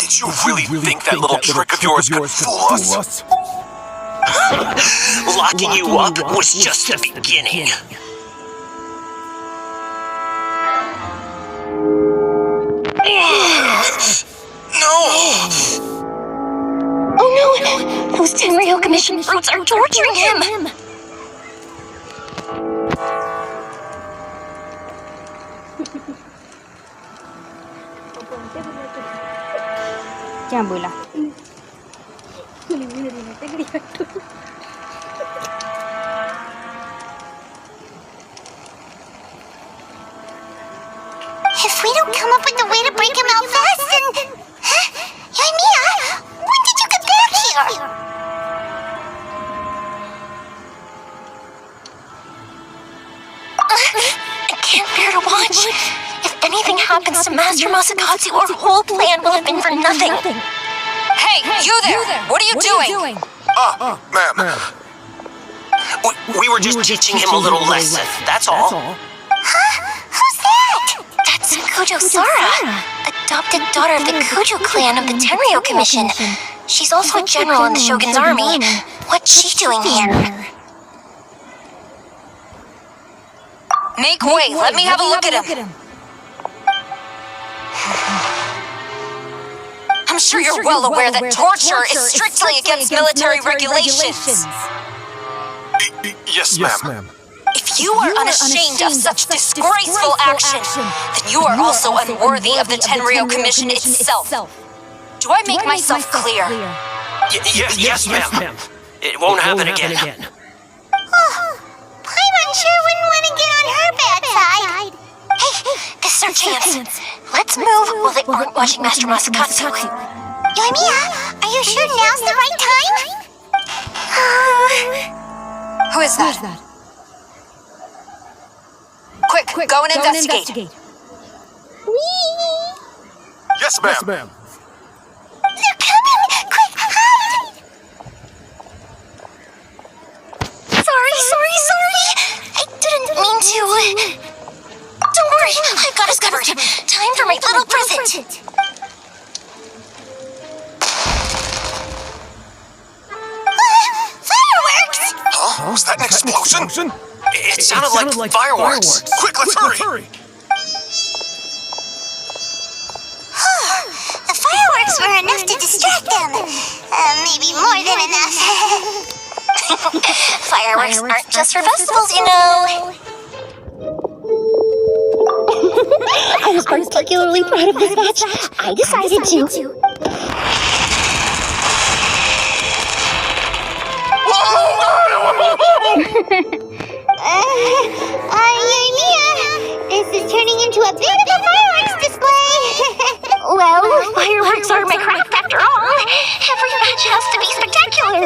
Did you really think that little trick of yours could fool us? Locking you up was just the beginning. No! Oh no! Those Tenryou Commission fruits are torturing him! क्या बोला? If we don't come up with a way to break him out fast, then... Meoww, when did you get back here? I can't bear to watch. If anything happens to Master Masakatsu, our whole plan will have been for nothing. Hey, you there! What are you doing? Ma'am. We were just teaching him a little lesson, that's all. Huh? Who's that? That's Kujo Sara, adopted daughter of the Kujo clan of the Tenryou Commission. She's also a general in the Shogun's army. What's she doing here? Make way, let me have a look at him. I'm sure you're well aware that torture is strictly against military regulations. Yes, ma'am. If you are unashamed of such disgraceful action, then you are also unworthy of the Tenryou Commission itself. Do I make myself clear? Yes, ma'am. It won't happen again. Paimon sure wouldn't want to get on her bad side. Hey, this is our chance. Let's move while they aren't watching Master Masakatsu. Yoimiya, are you sure now's the right time? Who is that? Quick, go and investigate. Yes, ma'am. They're coming! Quick, hide! Sorry. I didn't mean to. Don't worry, I've got us covered. Time for my little present. Fireworks! Huh? Was that an explosion? It sounded like fireworks. Quick, let's hurry! The fireworks were enough to distract them. Maybe more than enough. Fireworks aren't just for festivals, you know. I was particularly proud of this batch. I decided to. Yoimiya, this is turning into a bit of a fireworks display. Well, fireworks are my craft after all. Every batch has to be spectacular.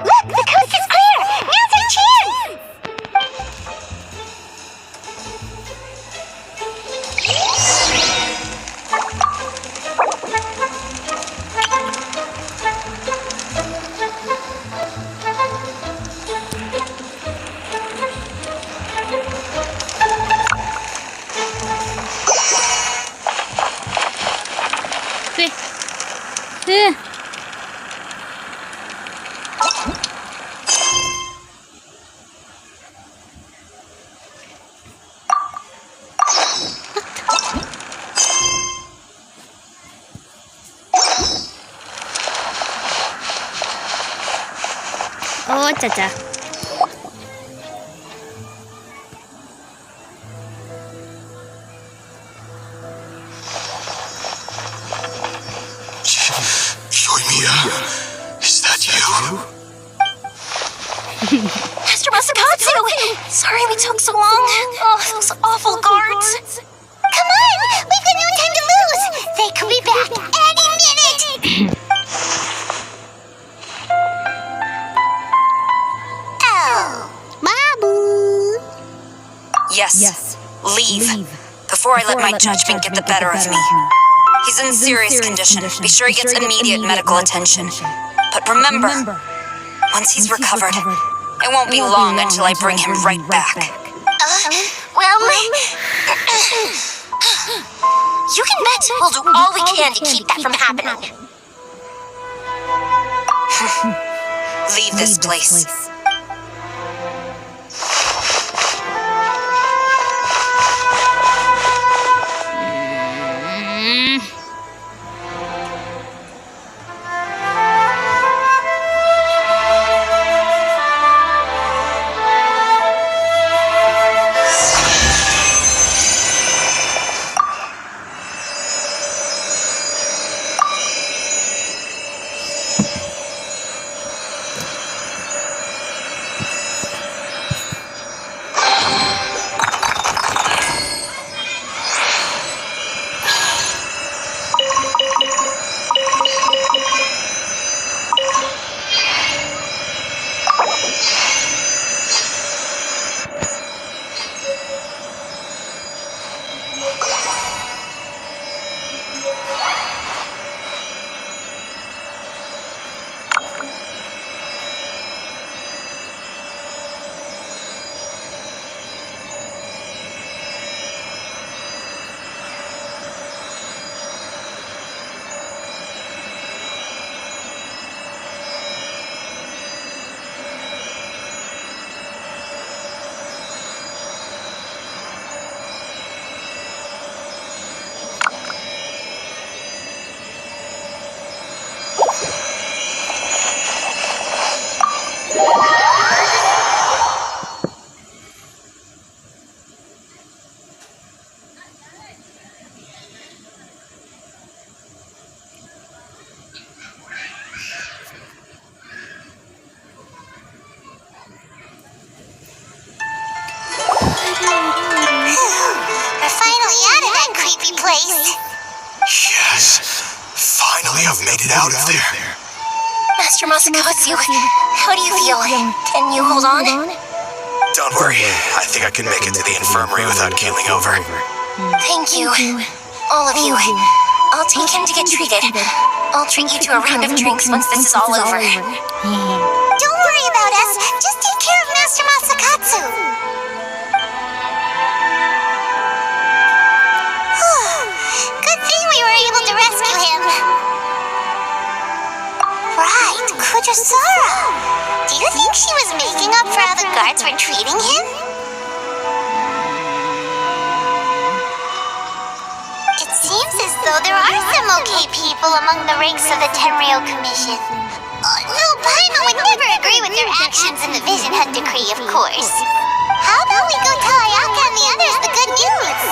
Look, the coast is clear. Now's our chance. Oh, Chacha. Yoimiya, is that you? Master Masakatsu! Sorry we took so long. Oh, those awful guards. Come on! We've got no time to lose! They could be back any minute! Yes. Leave. Before I let my judgment get the better of me. He's in serious condition. Be sure he gets immediate medical attention. But remember, once he's recovered, It won't be long until I bring him right back. Well, you can bet we'll do all we can to keep that from happening. Leave this place. We're finally out of that creepy place. Yes. Finally, I've made it out of there. Master Masakatsu, how do you feel? Can you hold on? Don't worry. I think I can make it to the infirmary without keeling over. Thank you. All of you. I'll take him to get treated. I'll treat you to a round of drinks once this is all over. Don't worry about us. Just take care of Master Masakatsu. Good thing we were able to rescue him. Right, Kujosara. Do you think she was making up for how the guards were treating him? It seems as though there are some okay people among the ranks of the Tenryou Commission. No, Paimon would never agree with their actions in the Vision Hut decree, of course. How about we go tell Ayaka and the others the good news?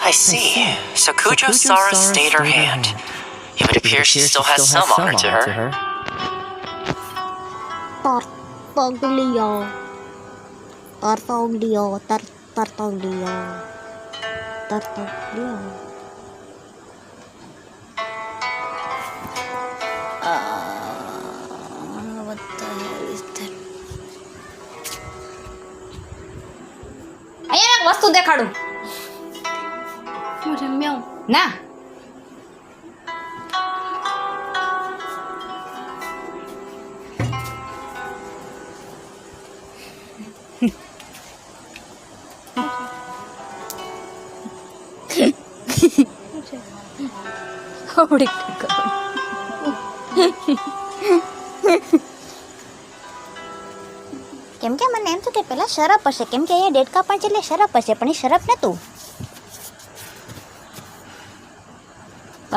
I see. So Kujo-Sara stayed her hand. It would appear she still has some honor to her. Tartaglio. Tartaglio. Tartaglio. Tartaglio. What the hell is that? અહીંયા એક વસ્તુ દેખાડું. શું છે મેવ? ના. આવડી કેમ કે મને એમ થયું કે પેલા શરફ હશે, કેમ કે અહીંયા ડેડકા પાંચ એટલે શરફ હશે, પણ એ શરફ નતું.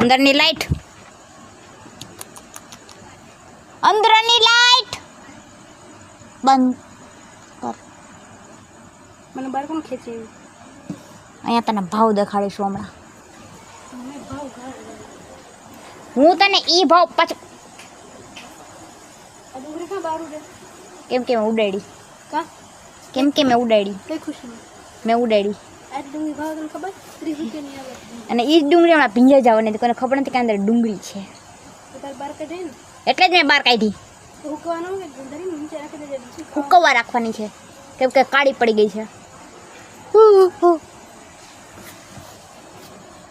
અંદરની લાઈટ, અંદરની લાઈટ બંધ કર. મને બાર કોણ ખેંચે? અહીંયા તને ભાવ દેખાડીશું હમણાં. હું તને ઈ ભાવ પાછું કેમ કે મેં ઉડાડી. કેમ કે મેં ઉડાડી. મેં ઉડાડી. અને ઈ ડુંગળી હમણાં ભીંજાઈ જવાની હતી, કોઈને ખબર નથી કે અંદર ડુંગળી છે, એટલે જ મેં બહાર કાઢી. હુકવવા રાખવાની છે કેમ કે કાળી પડી ગઈ છે.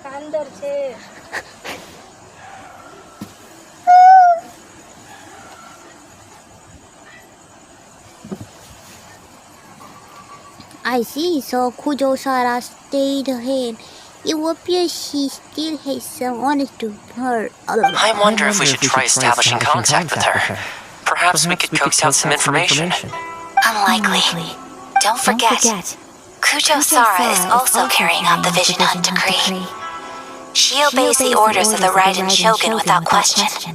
કાંદર છે. I see, so Kujo-Sara stayed ahead. It appears she still has some honor to her. I wonder if we should try establishing contact with her. Perhaps we could coax out some information. Unlikely. Don't forget, Kujo-Sara is also carrying out the Vision Hunt decree. She obeys the orders of the Raiden Shogun without question.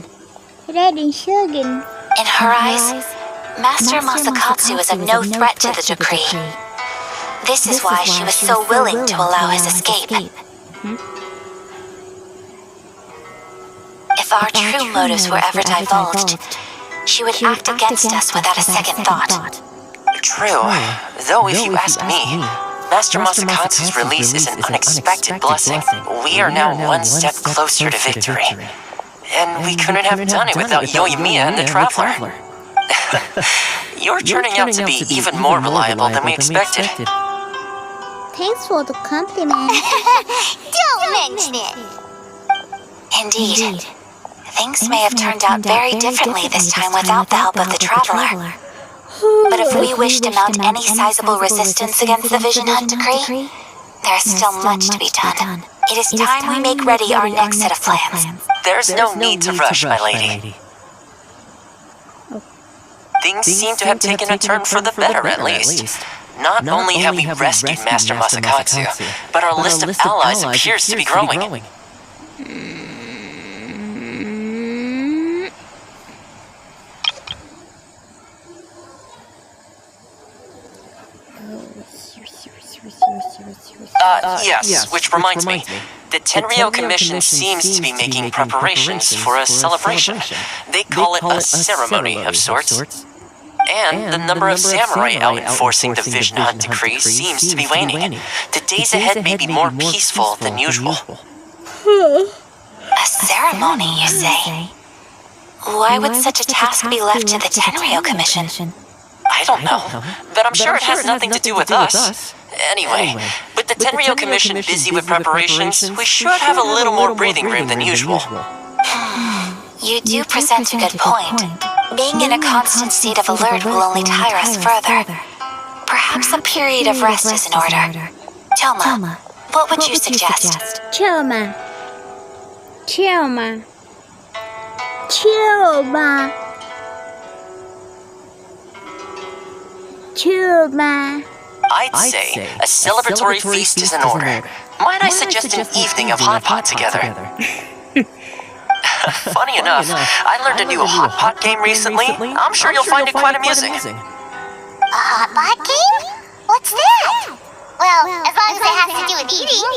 Raiden Shogun. In her eyes, Master Masakatsu is of no threat to the decree. This is why she was so willing to allow his escape. If our true motives were ever divulged, she would act against us without a second thought. True, though if you ask me, Master Masakatsu's release is an unexpected blessing. We are now one step closer to victory. And we couldn't have done it without Yoimiya and the Traveler. You're turning out to be even more reliable than we expected. Thanks for the compliment. Don't mention it! Indeed. Things may have turned out very differently this time without the help of the Traveler. But if we wish to mount any sizable resistance against the Vision Hunt decree, there is still much to be done. It is time we make ready our next set of plans. There's no need to rush, my lady. Things seem to have taken a turn for the better, at least. Not only have we rescued Master Masakatsu, but our list of allies appears to be growing. Yes, which reminds me. The Tenryou Commission seems to be making preparations for a celebration. They call it a ceremony of sorts. And the number of samurai out enforcing the Vision Hunt decree seems to be waning. The days ahead may be more peaceful than usual. A ceremony, you say? Why would such a task be left to the Tenryou Commission? I don't know, but I'm sure it has nothing to do with us. Anyway, with the Tenryou Commission busy with preparations, we should have a little more breathing room than usual. You do present a good point. Being in a constant state of alert will only tire us further. Perhaps a period of rest is in order. Toma, what would you suggest? Choma. Choma. Choma. Choma. I'd say a celebratory feast is in order. Might I suggest an evening of hot pot together? Funny enough, I learned a new hot pot game recently. I'm sure you'll find it quite amusing. A hot pot game? What's that? Well, as long as it has to do with eating.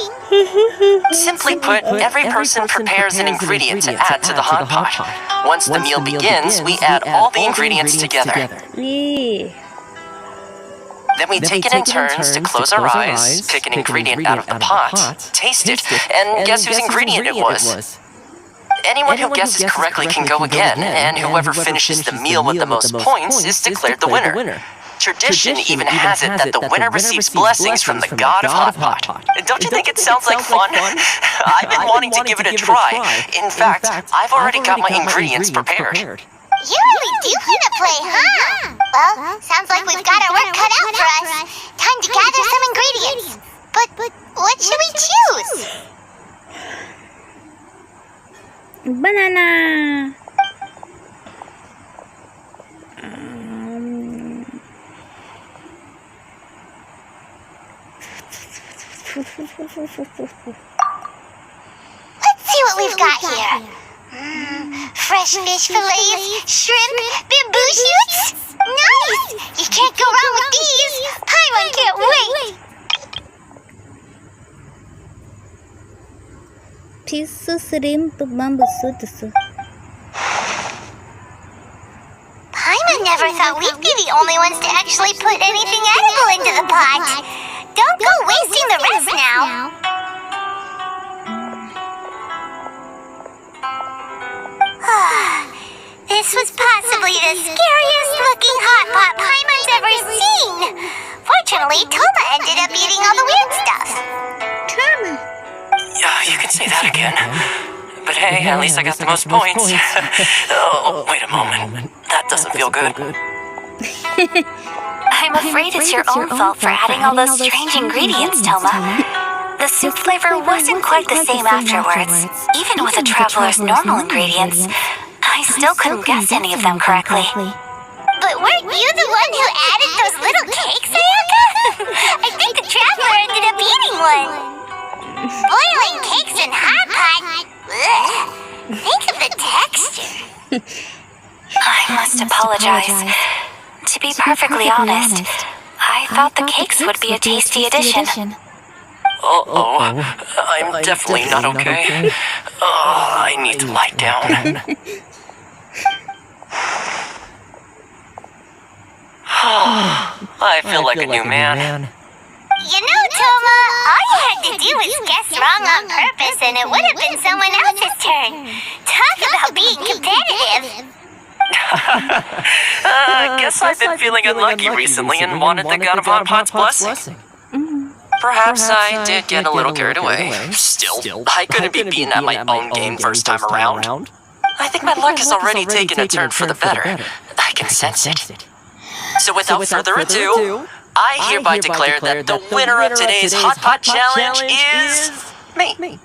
Simply put, every person prepares an ingredient to add to the hot pot. Once the meal begins, we add all the ingredients together. Then we take it in turns to close our eyes, pick an ingredient out of the pot, taste it, and guess whose ingredient it was. Anyone who guesses correctly can go again, and whoever finishes the meal with the most points is declared the winner. Tradition even has it that the winner receives blessings from the god of Hot Pot. Don't you think it sounds like fun? I've been wanting to give it a try. In fact, I've already got my ingredients prepared. You really do want to play, huh? Well, sounds like we've got our work cut out for us. Time to gather some ingredients. But what should we choose? Banana. Let's see what we've got here. Fresh fish fillets, shrimp, bamboo shoots. Nice! You can't go wrong with these. Paimon can't wait. Pizza, shrimp, bamboo shoots. Paimon never thought we'd be the only ones to actually put anything edible into the pot. Don't go wasting the rest now. This was possibly the scariest looking hot pot Paimon's ever seen. Fortunately, Toma ended up eating all the weird stuff. Toma. Yeah, you can say that again. But hey, at least I got the most points. Oh, wait a moment. That doesn't feel good. I'm afraid it's your own fault for adding all those strange ingredients, Toma. The soup flavor wasn't quite the same afterwards. Even with a traveler's normal ingredients, I still couldn't guess any of them correctly. But weren't you the one who added those little cakes, Ayaka? I think the traveler ended up eating one. Boiling cakes in hot pot. Ugh. Think of the texture. I must apologize. To be perfectly honest, I thought the cakes would be a tasty addition. Uh-oh, I'm definitely not okay. I need to lie down. I feel like a new man. You know, Toma, all you had to do was guess wrong on purpose and it would have been someone else's turn. Talk about being competitive. Guess I've been feeling unlucky recently and wanted the God of Hot Pot's blessing. Perhaps I did get a little carried away. Still, I couldn't be beaten at my own game first time around. I think my luck has already taken a turn for the better. I can sense it. So without further ado, I hereby declare that the winner of today's Hot Pot Challenge is me.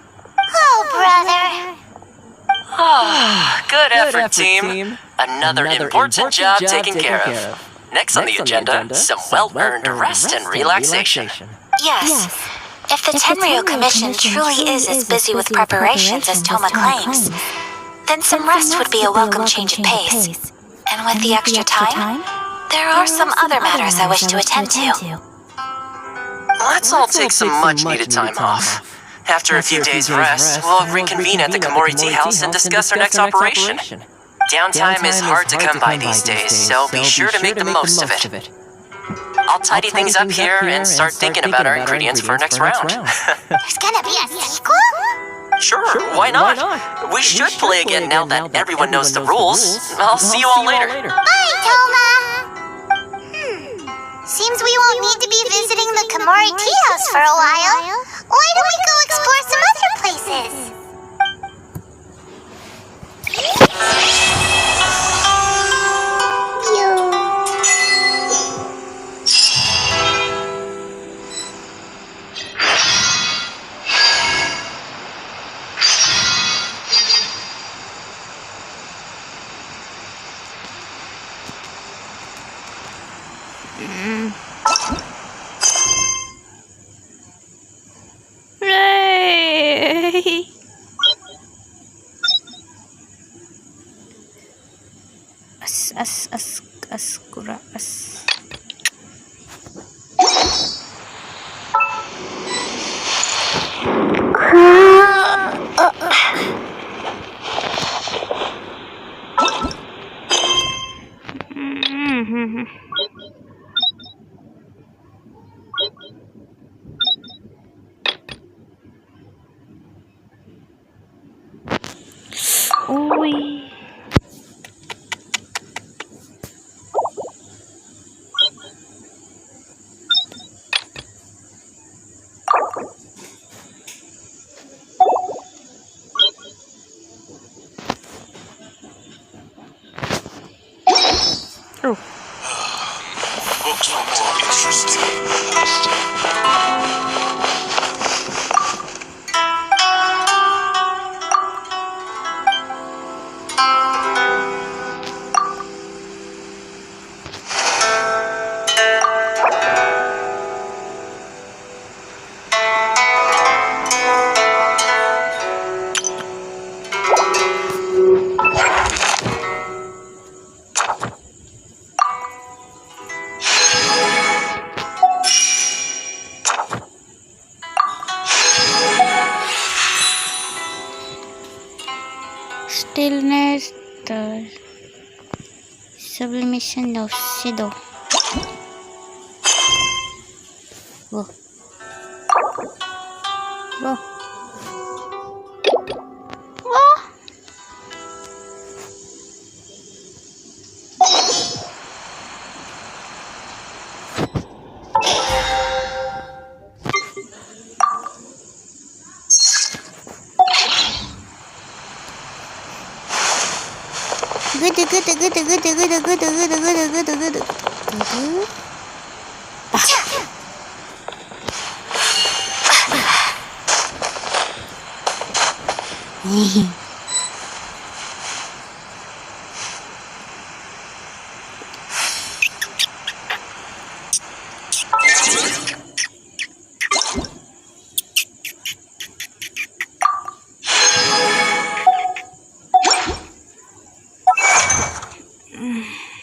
Oh, brother. Good effort, team. Another important job taken care of. Next on the agenda, some well-earned rest and relaxation. Yes. If the Tenryou Commission truly is as busy with preparations as Toma claims, then some rest would be a welcome change of pace. And with the extra time, there are some other matters I wish to attend to. Let's all take some much-needed time off. After a few days' rest, we'll reconvene at the Komori Tea House and discuss our next operation. Downtime is hard to come by these days, so be sure to make the most of it. I'll tidy things up here and start thinking about our ingredients for our next round. There's gonna be a sequel? Sure, why not? We should play again now that everyone knows the rules. I'll see you all later. Bye, Toma. Seems we won't need to be visiting the Komori Tea House for a while. Why don't we go explore some other places? Uy. Books were more interesting. Stillness, the sublimation of shadow. Whoa. Whoa. Whoa. Good.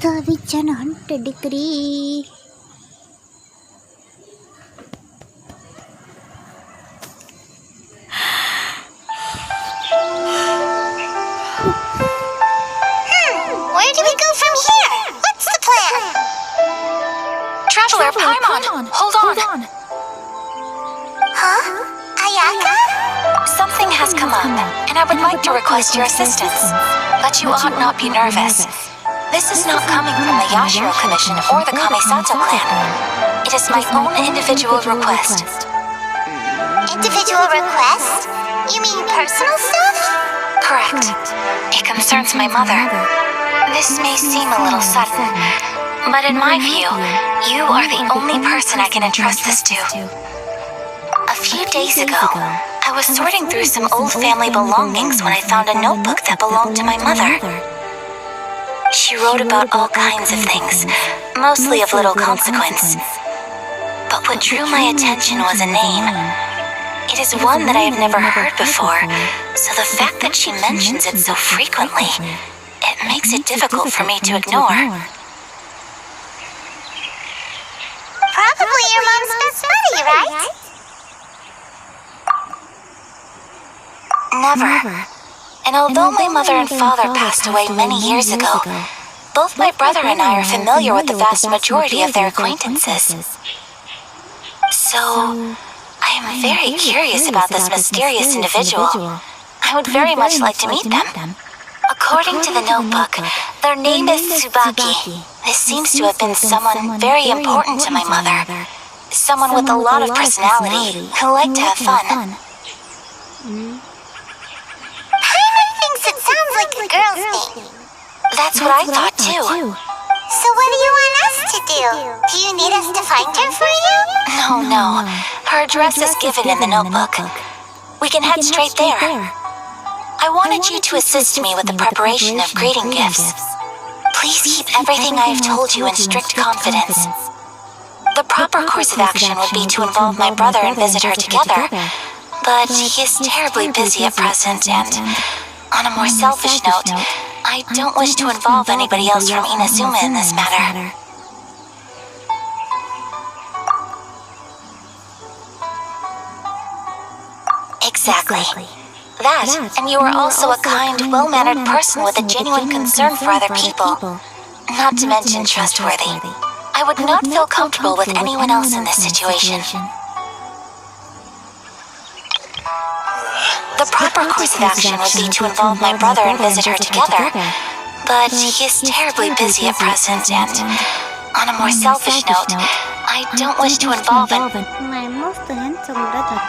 The witch and hunter decree. Where do we go from here? What's the plan? Traveler Paimon, hold on. Huh? Ayaka? Something has come up, and I would like to request your assistance. But you ought not be nervous. This is not coming from the Yashiro Commission or the Kamisato clan. It is my own individual request. Individual request? You mean personal stuff? Correct. It concerns my mother. This may seem a little sudden, but in my view, you are the only person I can entrust this to. A few days ago, I was sorting through some old family belongings when I found a notebook that belonged to my mother. She wrote about all kinds of things, mostly of little consequence. But what drew my attention was a name. It is one that I have never heard before, so the fact that she mentions it so frequently, it makes it difficult for me to ignore. Probably your mom's best buddy, right? Never. And although my mother and father passed away many years ago, both my brother and I are familiar with the vast majority of their acquaintances. So, I am very curious about this mysterious individual. I would very much like to meet them. According to the notebook, their name is Tsubaki. This seems to have been someone very important to my mother. Someone with a lot of personality, who liked to have fun. Paimon thinks it sounds like a girl That's what I thought too. So what do you want us to do? Do you need us to find her for you? No. Her address is given in the notebook. We can head straight there. I wanted you to assist me with the preparation of greeting gifts. Please keep everything I have told you in strict confidence. The proper course of action would be to involve my brother and visit her together, but he is terribly busy at present, and on a more selfish note, I don't wish to involve anybody else from Inazuma in this matter. Exactly. That, and you are also a kind, well-mannered person with a genuine concern for other people. Not to mention trustworthy. I would not feel comfortable with anyone else in this situation. The proper course of action would be to involve my brother and visit her together, but he is terribly busy at present, and on a more selfish note, I don't wish to involve My most handsome brother.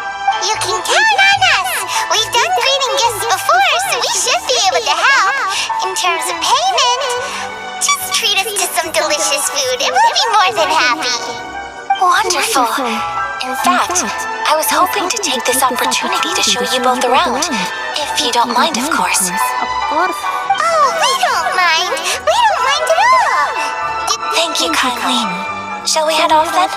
You can count on us! We've done greeting gifts before, so we should be able to help. In terms of payment, just treat us to some delicious food and we'll be more than happy. Wonderful. In fact, I was hoping to take this opportunity to show you both around. If you don't mind, of course. Of course. Oh, we don't mind. We don't mind at all. Thank you kindly. Shall we head off then?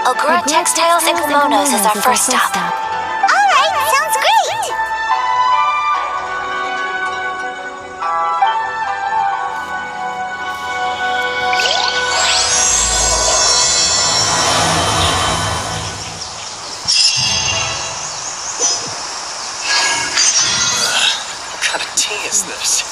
Ogura Textiles and Kimonos is our first stop. Alright, sounds great. What kind of tea is this?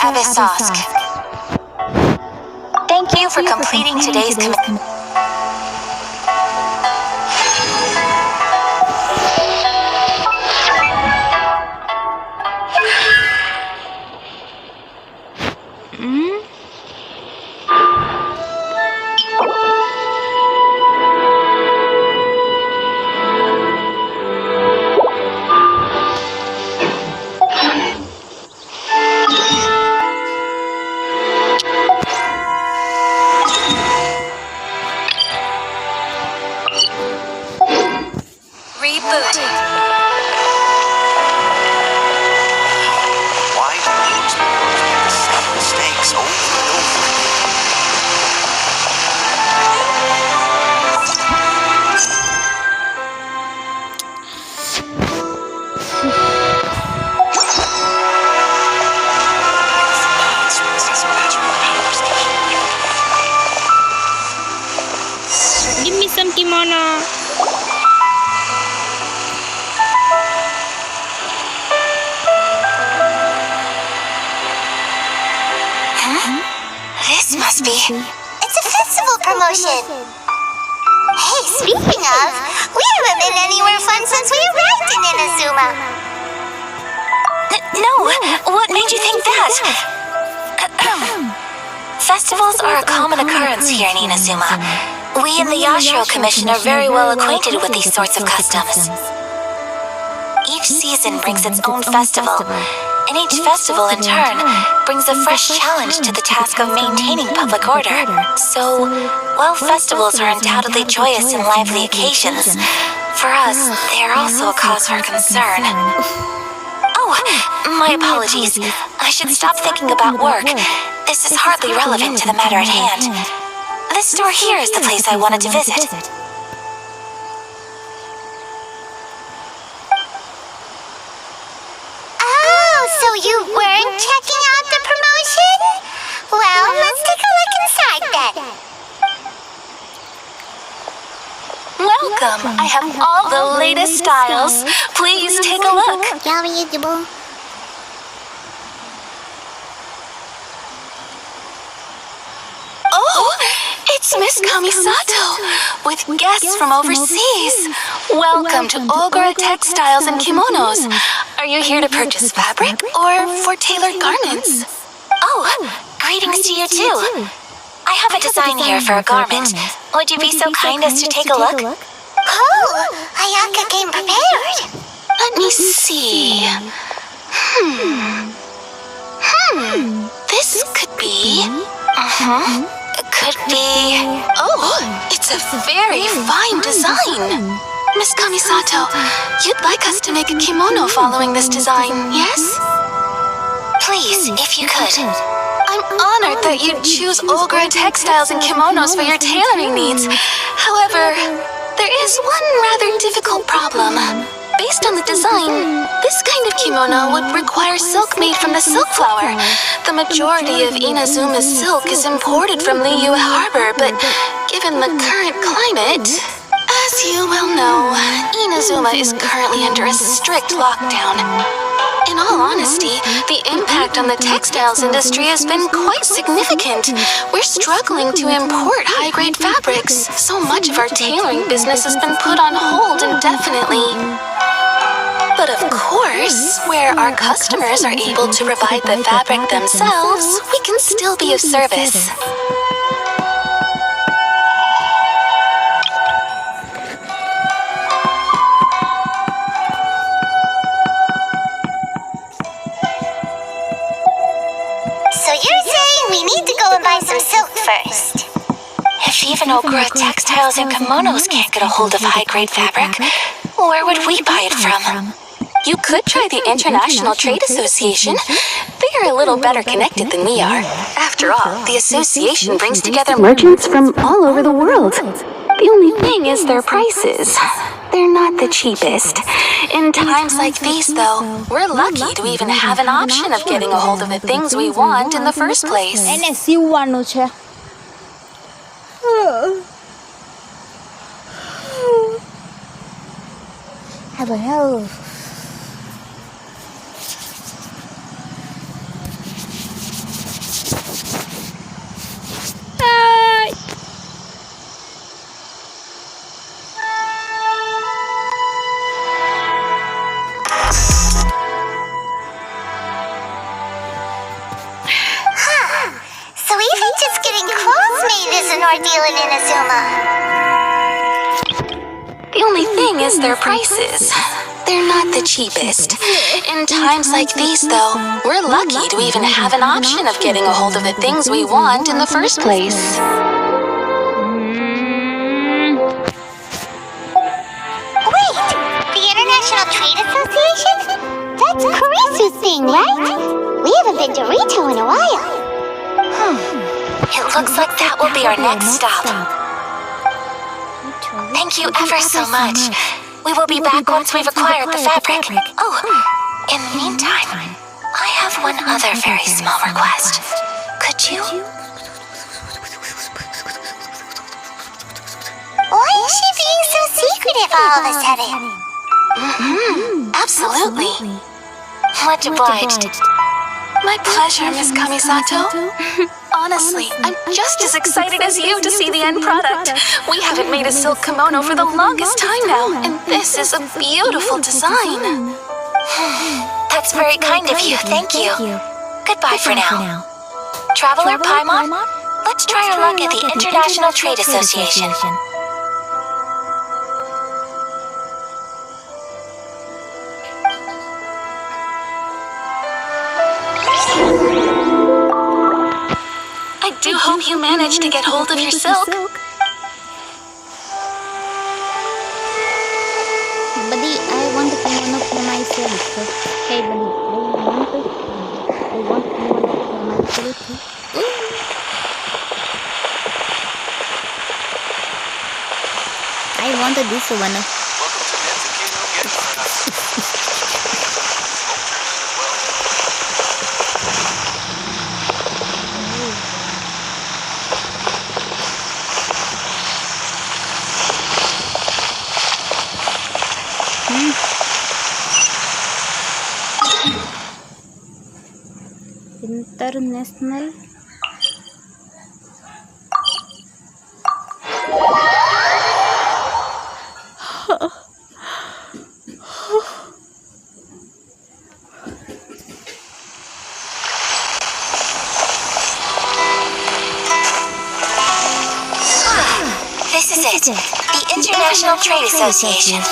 Avisosk. Thank you for completing today's commitment. Why do those people make the same mistakes over and over? Give me some kimono. This must be... It's a festival promotion. Hey, speaking of, we haven't been anywhere fun since we arrived in Inazuma. No, what made you think that? Festivals are a common occurrence here in Inazuma. We in the Yashiro Commission are very well acquainted with these sorts of customs. Each season brings its own festival, and each festival in turn brings a fresh challenge to the task of maintaining public order. So, while festivals are undoubtedly joyous and lively occasions, for us, they are also a cause for concern. Oh, Oh, my apologies. I should stop thinking about work. This is hardly relevant to the matter at hand. This store here is the place I wanted to visit. Oh, so you weren't checking out the promotion? Well, let's take a look inside then. Welcome. I have all the latest styles. Please take a look. Oh, it's Miss Kamisato with guests from overseas. Welcome to Ogura Textiles and Kimonos. Are you here to purchase fabric or for tailored garments? Oh, greetings to you too. I have a design here for a garment. Would you be so kind as to take a look? Cool! Ayaka came prepared. Let me see. This could be... Could be... Oh, it's a very fine design. Miss Kamisato, you'd like us to make a kimono following this design, yes? Please, if you could. I'm honored that you'd choose Ogura Textiles and Kimonos for your tailoring needs. However, there is one rather difficult problem. Based on the design, this kind of kimono would require silk made from the silk flower. The majority of Inazuma's silk is imported from Liyue Harbor, but given the current climate... As you well know, Inazuma is currently under a strict lockdown. In all honesty, the impact on the textiles industry has been quite significant. We're struggling to import high-grade fabrics. So much of our tailoring business has been put on hold indefinitely. But of course, where our customers are able to provide the fabric themselves, we can still be of service. So you're saying we need to go and buy some silk first? If even Ogura Textiles and Kimonos can't get a hold of high-grade fabric, where would we buy it from? You could try the International Trade Association. They are a little better connected than we are. After all, the association brings together merchants from all over the world. The only thing is their prices. They're not the cheapest. In times like these, though, we're lucky to even have an option of getting a hold of the things we want in the first place. Hello. So even just getting clothes made is an ordeal in Inazuma. The only thing is their prices. They're not the cheapest. In times like these, though, we're lucky to even have an option of getting a hold of the things we want in the first place. Wait, the International Trade Association? That's Karisu's thing, right? We haven't been to Rito in a while. It looks like that will be our next stop. Thank you ever so much. We will be back once we've acquired the fabric. Oh, in the meantime, I have one other very small request. Could you? Why is she being so secretive all of a sudden? Absolutely. Much obliged. My pleasure, Miss Kamisato. Honestly, I'm just as excited as you to see the end product. We haven't made a silk kimono for the longest time now, and this is a beautiful design. That's very kind of you, thank you. Goodbye for now. Traveler Paimon, let's try our luck at the International Trade Association. I do hope you managed to get hold of your silk. Buddy, I want the kimono for myself. answer. Hey buddy, I want my ability. I wanted this one. International. This is it. The International Trade Association.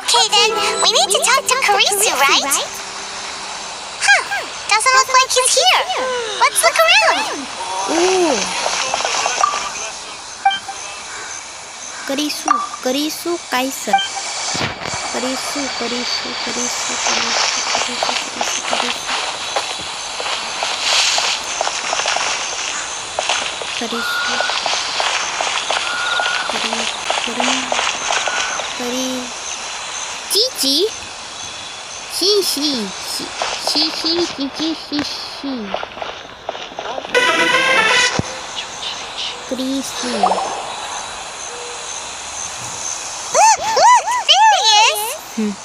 Okay then, we need to talk to Karisu, right? Huh, doesn't look like he's here. Let's look around. Ooh. Karisu Kaiser. Karisu. Gigi. She. Karisu. Look, there he is.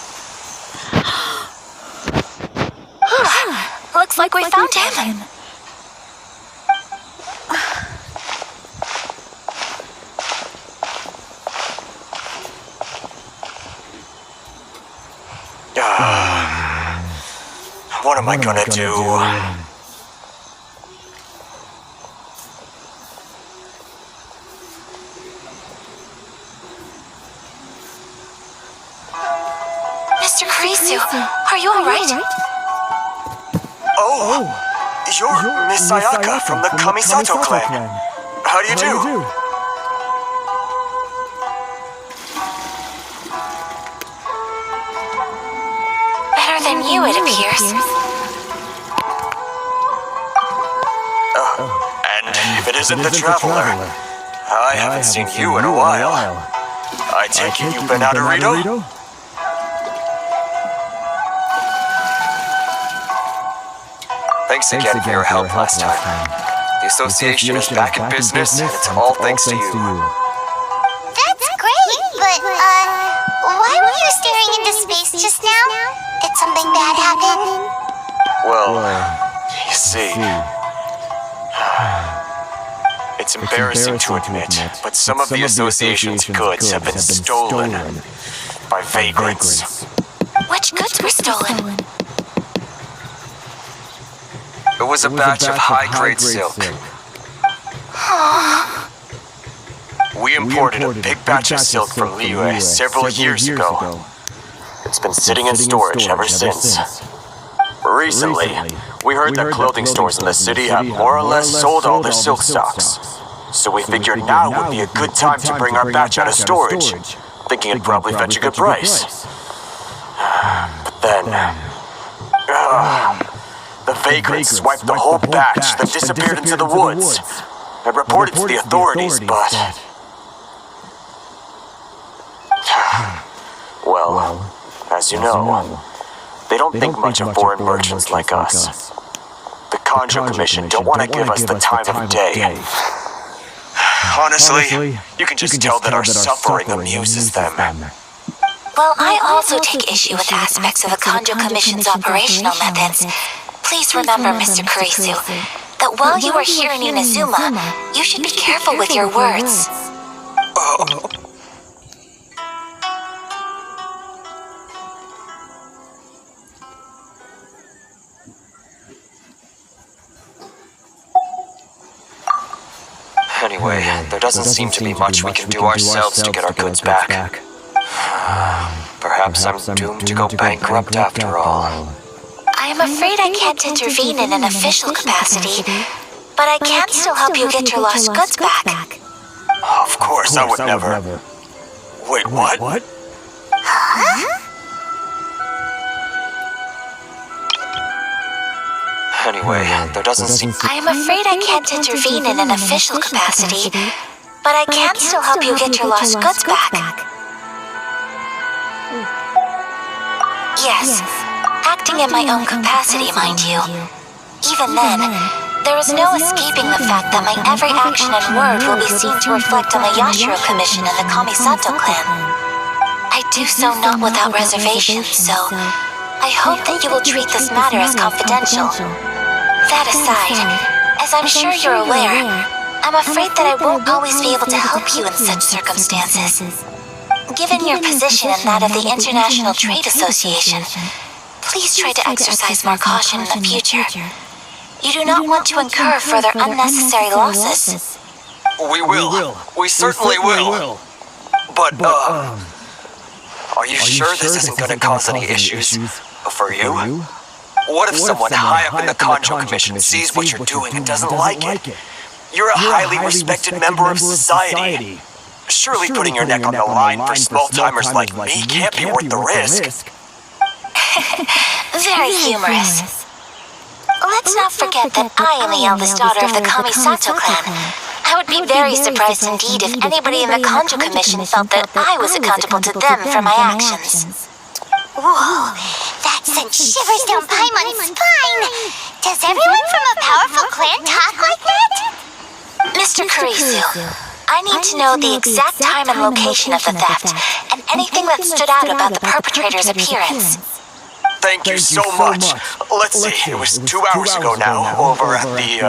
Looks like we found him. What am I gonna do? Mr. Karisu, are you alright? Oh, you're Miss Sayaka from the Kamisato clan. How do you do? Better than you, it appears. And if it isn't the Traveler, I haven't seen you in a while. I take it you've been out of Rito? Thanks again for your help last time. The association is back in business, and it's all thanks to you. That's great, but, why were you staring into space just now? Did something bad happen? Well, you see, it's embarrassing to admit, but some of the association's goods have been stolen by vagrants. Which goods were stolen? It was a batch of high-grade silk. We imported a big batch of silk from Liyue several years ago. It's been sitting in storage ever since. Recently, we heard that clothing stores in the city have more or less sold all their silk stocks. So we figured now would be a good time to bring our batch out of storage, thinking it'd probably fetch a good price. But then... the vagrants swiped the whole batch, then disappeared into the woods. I reported to the authorities, but... well, as you know, they don't think much of foreign merchants like us. The Conjo Commission don't want to give us the time of day. Honestly, you can just tell that our suffering amuses them. While I also take issue with aspects of the Kanjo Commission's operational methods, please remember, Mr. Kurisu, that while you are here in Inazuma, you should be careful with your words. Anyway, there doesn't seem to be much we can do ourselves to get our goods back. Perhaps I'm doomed to go bankrupt after all. I am afraid I can't intervene in an official capacity, but I can still help you get your lost goods back. Of course, I would never. Wait, what? Anyway, there doesn't seem... I am afraid I can't intervene in an official capacity, but I can still help you get your lost goods back. Yes, acting in my own capacity, mind you. Even then, there is no escaping the fact that my every action and word will be seen to reflect on the Yashiro Commission and the Kamisato clan. I do so not without reservations, so I hope that you will treat this matter as confidential. That aside, as I'm sure you're aware, I'm afraid that I won't always be able to help you in such circumstances. Given your position and that of the International Trade Association, please try to exercise more caution in the future. You do not want to incur further unnecessary losses. We will. We certainly will. But, are you sure this isn't going to cause any issues for you? What if someone high up in the Kanjo Commission sees what you're doing and doesn't like it? You're a highly respected member of society. Surely putting your neck on the line for small-timers like me can't be worth the risk. Very humorous. Let's not forget that I am the eldest daughter of the Kamisato clan. I would be very surprised indeed if anybody in the Kanjo Commission felt that I was accountable to them for my actions. Whoa, that sent shivers down Paimon's spine. Does everyone from a powerful clan talk like that? Mr. Kurisu, I need to know the exact time and location of the theft, and anything that stood out about the perpetrator's appearance. Thank you so much. Let's see, it was 2 hours ago now, over at the,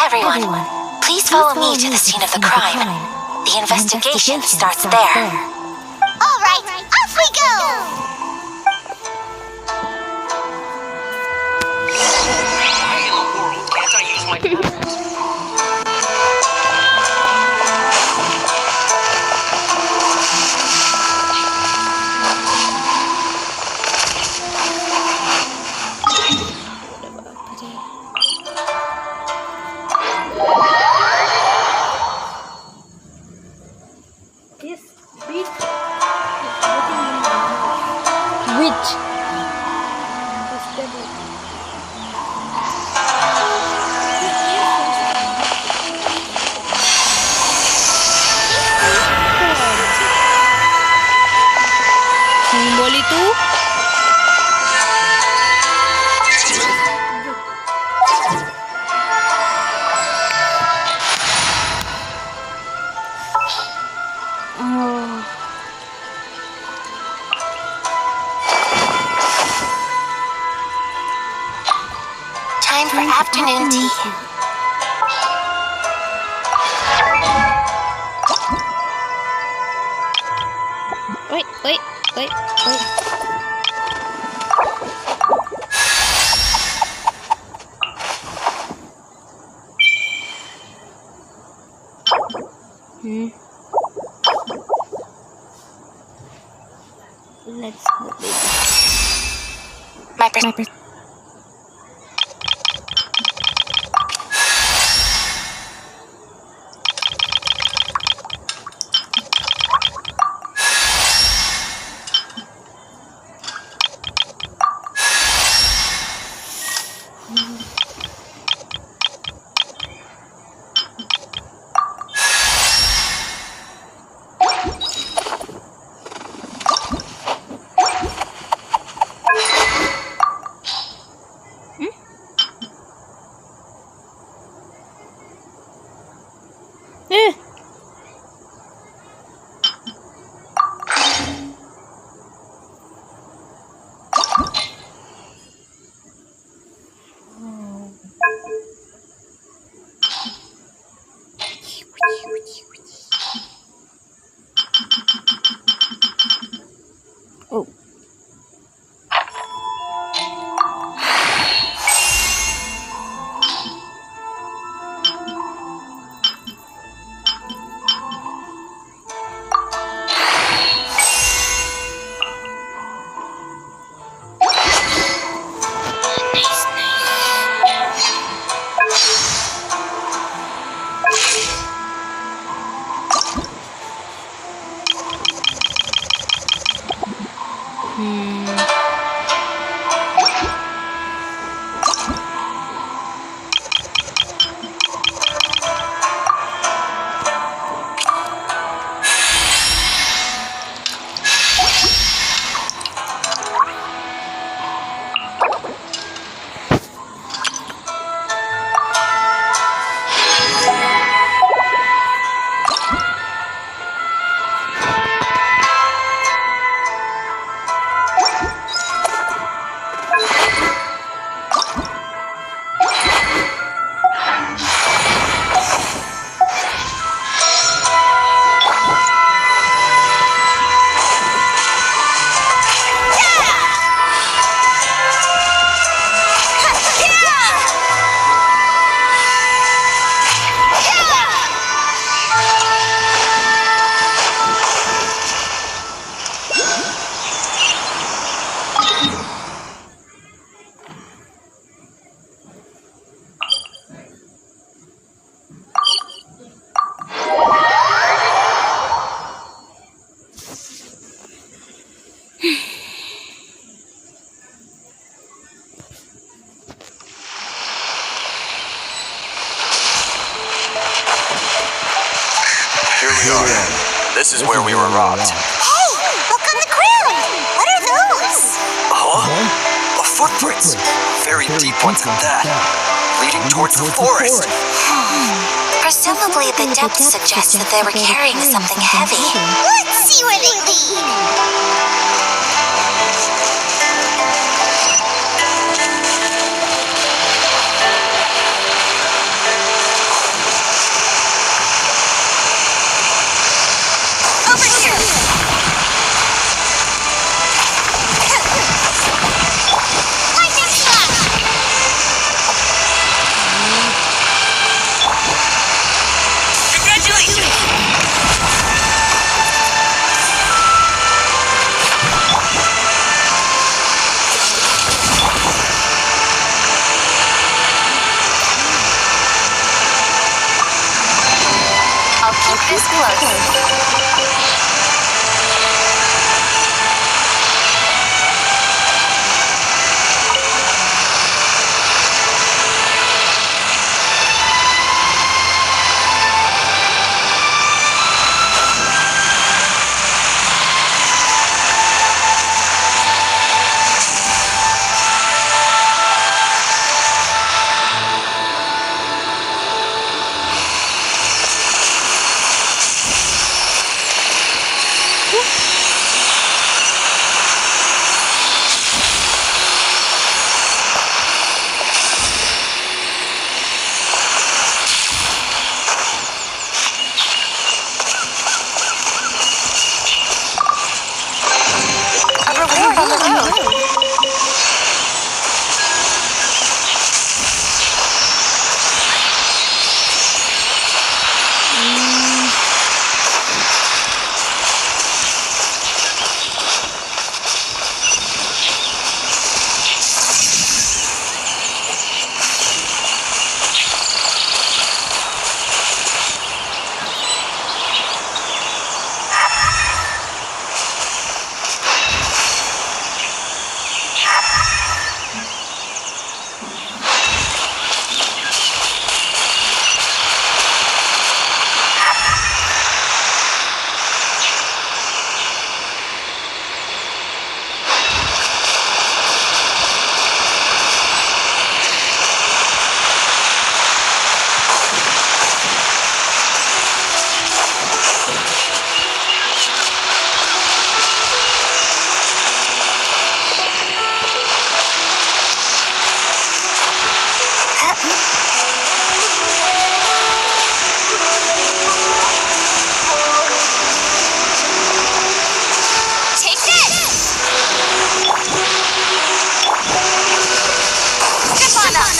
Everyone, please follow me to the scene of the crime. The investigation starts there. All right, off we go! Why in the world can't I use my... This beat is Which? steady. Simbol itu? Time for afternoon tea. Wait. Let's go, baby. My pers- we are. This is where we were robbed. Hey, look on the ground! What are those? Huh? Footprints. Very deep ones at that. Leading towards the forest. Presumably, the depth suggests that they were carrying something heavy. Let's see where they lead. Over here! Lightning slash! Congratulations! I'll keep this close. A reward on the road. Take this! Step on us!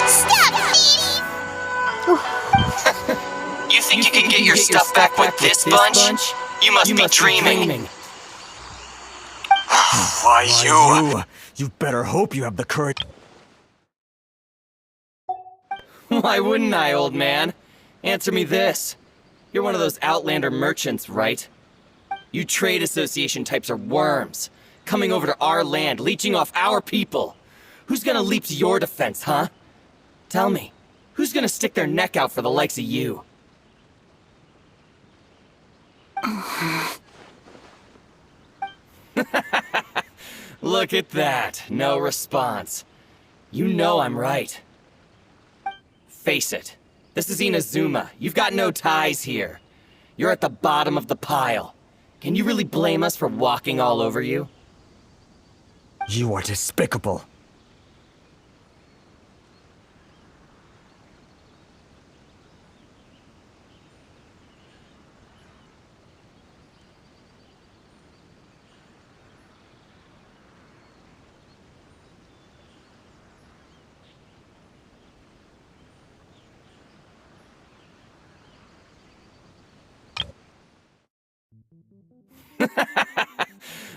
Stop, thief! You think you can get your stuff back with this bunch? You must be dreaming. Why, you... You better hope you have the courage. Why wouldn't I, old man? Answer me this. You're one of those Outlander merchants, right? You trade association types are worms, coming over to our land, leeching off our people. Who's gonna leap to your defense, huh? Tell me, who's gonna stick their neck out for the likes of you? Look at that, no response. You know I'm right. Face it, this is Inazuma. You've got no ties here. You're at the bottom of the pile. Can you really blame us for walking all over you? You are despicable.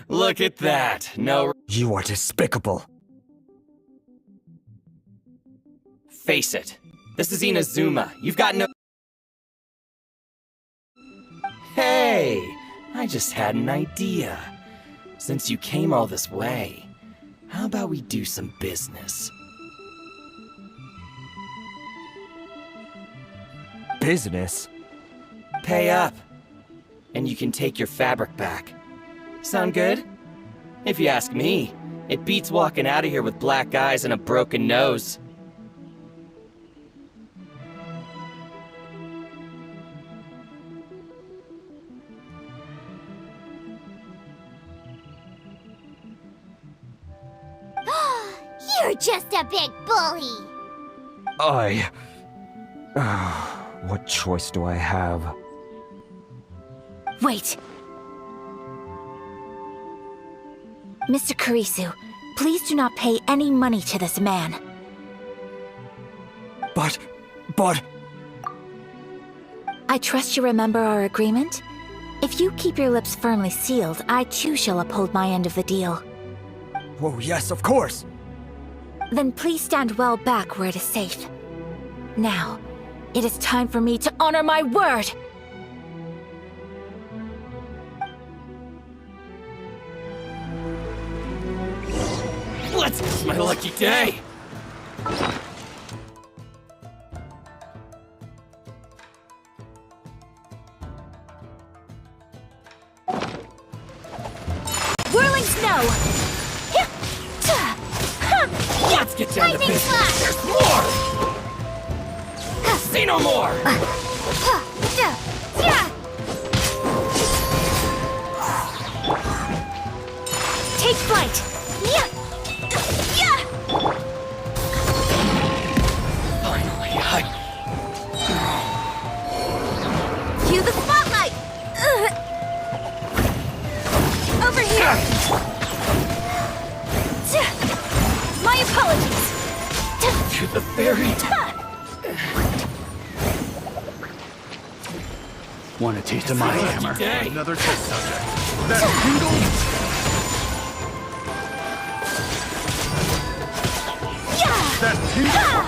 Look at that. No. You are despicable. Face it. This is Inazuma. You've got no. Hey! I just had an idea. Since you came all this way, how about we do some business? Business? Pay up. And you can take your fabric back. Sound good? If you ask me, it beats walking out of here with black eyes and a broken nose. You're just a big bully! What choice do I have? Wait. Mr. Kurisu, please do not pay any money to this man. But... I trust you remember our agreement? If you keep your lips firmly sealed, I too shall uphold my end of the deal. Oh, yes, of course! Then please stand well back where it is safe. Now, it is time for me to honor my word! It's my lucky day! Whirling snow! Let's get down to Lightning business! flash! There's more! Say no more! Take flight! Finally, Cue the spotlight! Over here! My apologies! To the very... Want a taste of my hammer? Day. Another test subject. That Hingle? That Hingle?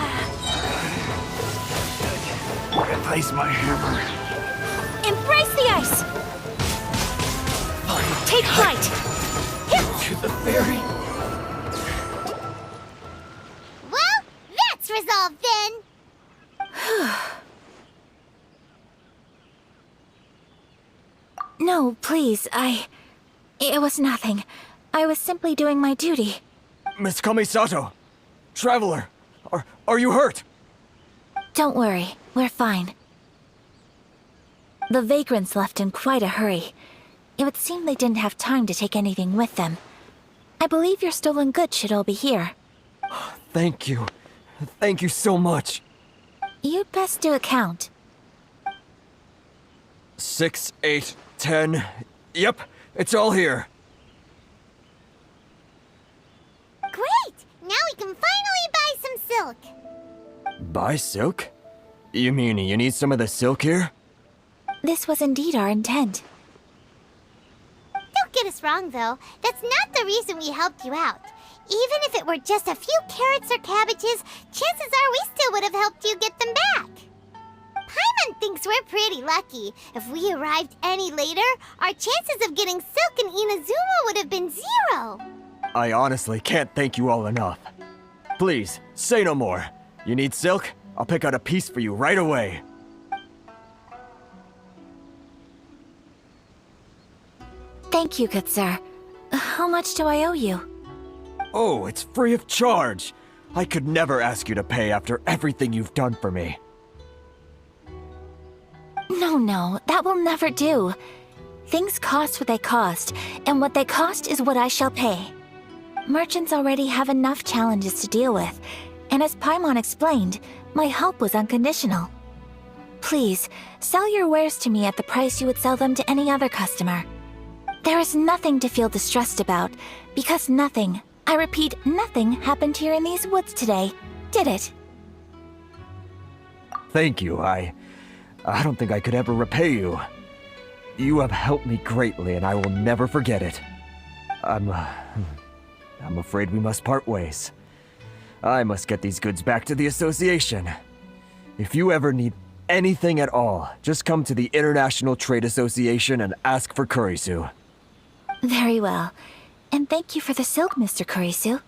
Replace my hammer. Embrace the ice! Take flight! To the very... Well, that's resolved then! No, please, It was nothing. I was simply doing my duty. Miss Kamisato! Traveler! Are you hurt? Don't worry, we're fine. The vagrants left in quite a hurry. It would seem they didn't have time to take anything with them. I believe your stolen goods should all be here. Thank you. Thank you so much. You'd best do a count. 6, 8, 10... Yep, it's all here. Great! Now we can finally buy some silk! Buy silk? You mean you need some of the silk here? This was indeed our intent. Don't get us wrong, though. That's not the reason we helped you out. Even if it were just a few carrots or cabbages, chances are we still would have helped you get them back. Paimon thinks we're pretty lucky. If we arrived any later, our chances of getting silk in Inazuma would have been 0. I honestly can't thank you all enough. Please, say no more. You need silk? I'll pick out a piece for you right away. Thank you, good sir. How much do I owe you? Oh, it's free of charge. I could never ask you to pay after everything you've done for me. No, that will never do. Things cost what they cost, and what they cost is what I shall pay. Merchants already have enough challenges to deal with, and as Paimon explained, my help was unconditional. Please, sell your wares to me at the price you would sell them to any other customer. There is nothing to feel distressed about, because nothing, I repeat, nothing happened here in these woods today, did it? Thank you. I don't think I could ever repay you. You have helped me greatly, and I will never forget it. I'm afraid we must part ways. I must get these goods back to the Association. If you ever need anything at all, just come to the International Trade Association and ask for Kurisu. Very well. And thank you for the silk, Mr. Kurisu.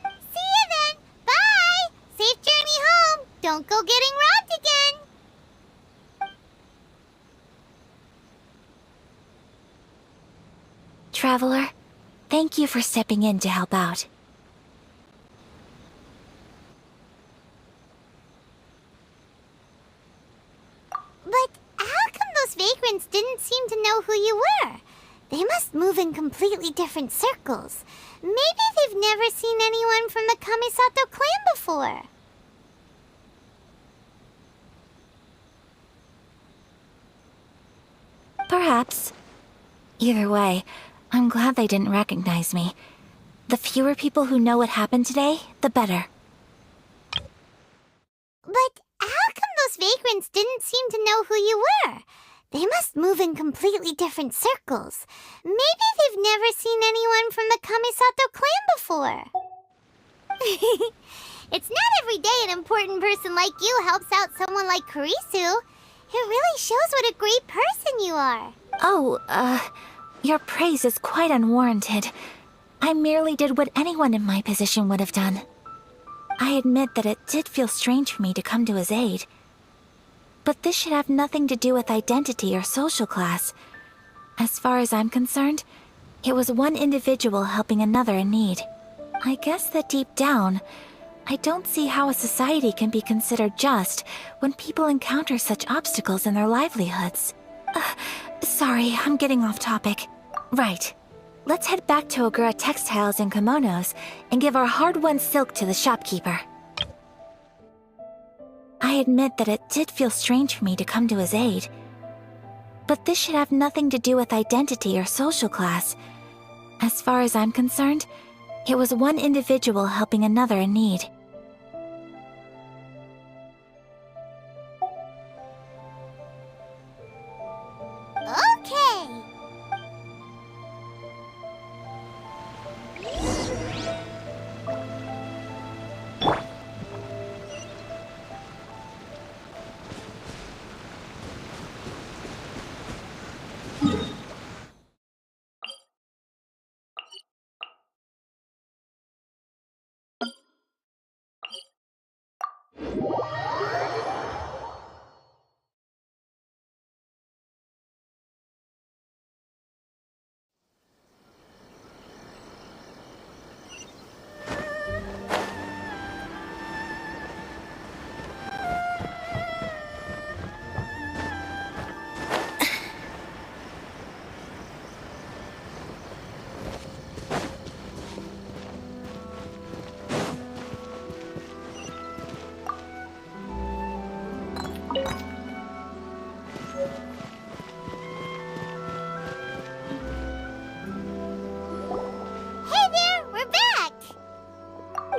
See you then! Bye! Safe journey home! Don't go getting robbed again! Traveler, thank you for stepping in to help out. But how come those vagrants didn't seem to know who you were? They must move in completely different circles. Maybe they've never seen anyone from the Kamisato clan before. Perhaps. Either way, I'm glad they didn't recognize me. The fewer people who know what happened today, the better. But how come those vagrants didn't seem to know who you were? They must move in completely different circles. Maybe they've never seen anyone from the Kamisato clan before. It's not every day an important person like you helps out someone like Kurisu. It really shows what a great person you are. Oh, your praise is quite unwarranted. I merely did what anyone in my position would have done. I admit that it did feel strange for me to come to his aid. But this should have nothing to do with identity or social class. As far as I'm concerned, it was one individual helping another in need. I guess that deep down, I don't see how a society can be considered just when people encounter such obstacles in their livelihoods. Sorry, I'm getting off topic. Right. Let's head back to Ogura Textiles and Kimonos and give our hard-won silk to the shopkeeper. I admit that it did feel strange for me to come to his aid. But this should have nothing to do with identity or social class. As far as I'm concerned, it was one individual helping another in need. Okay.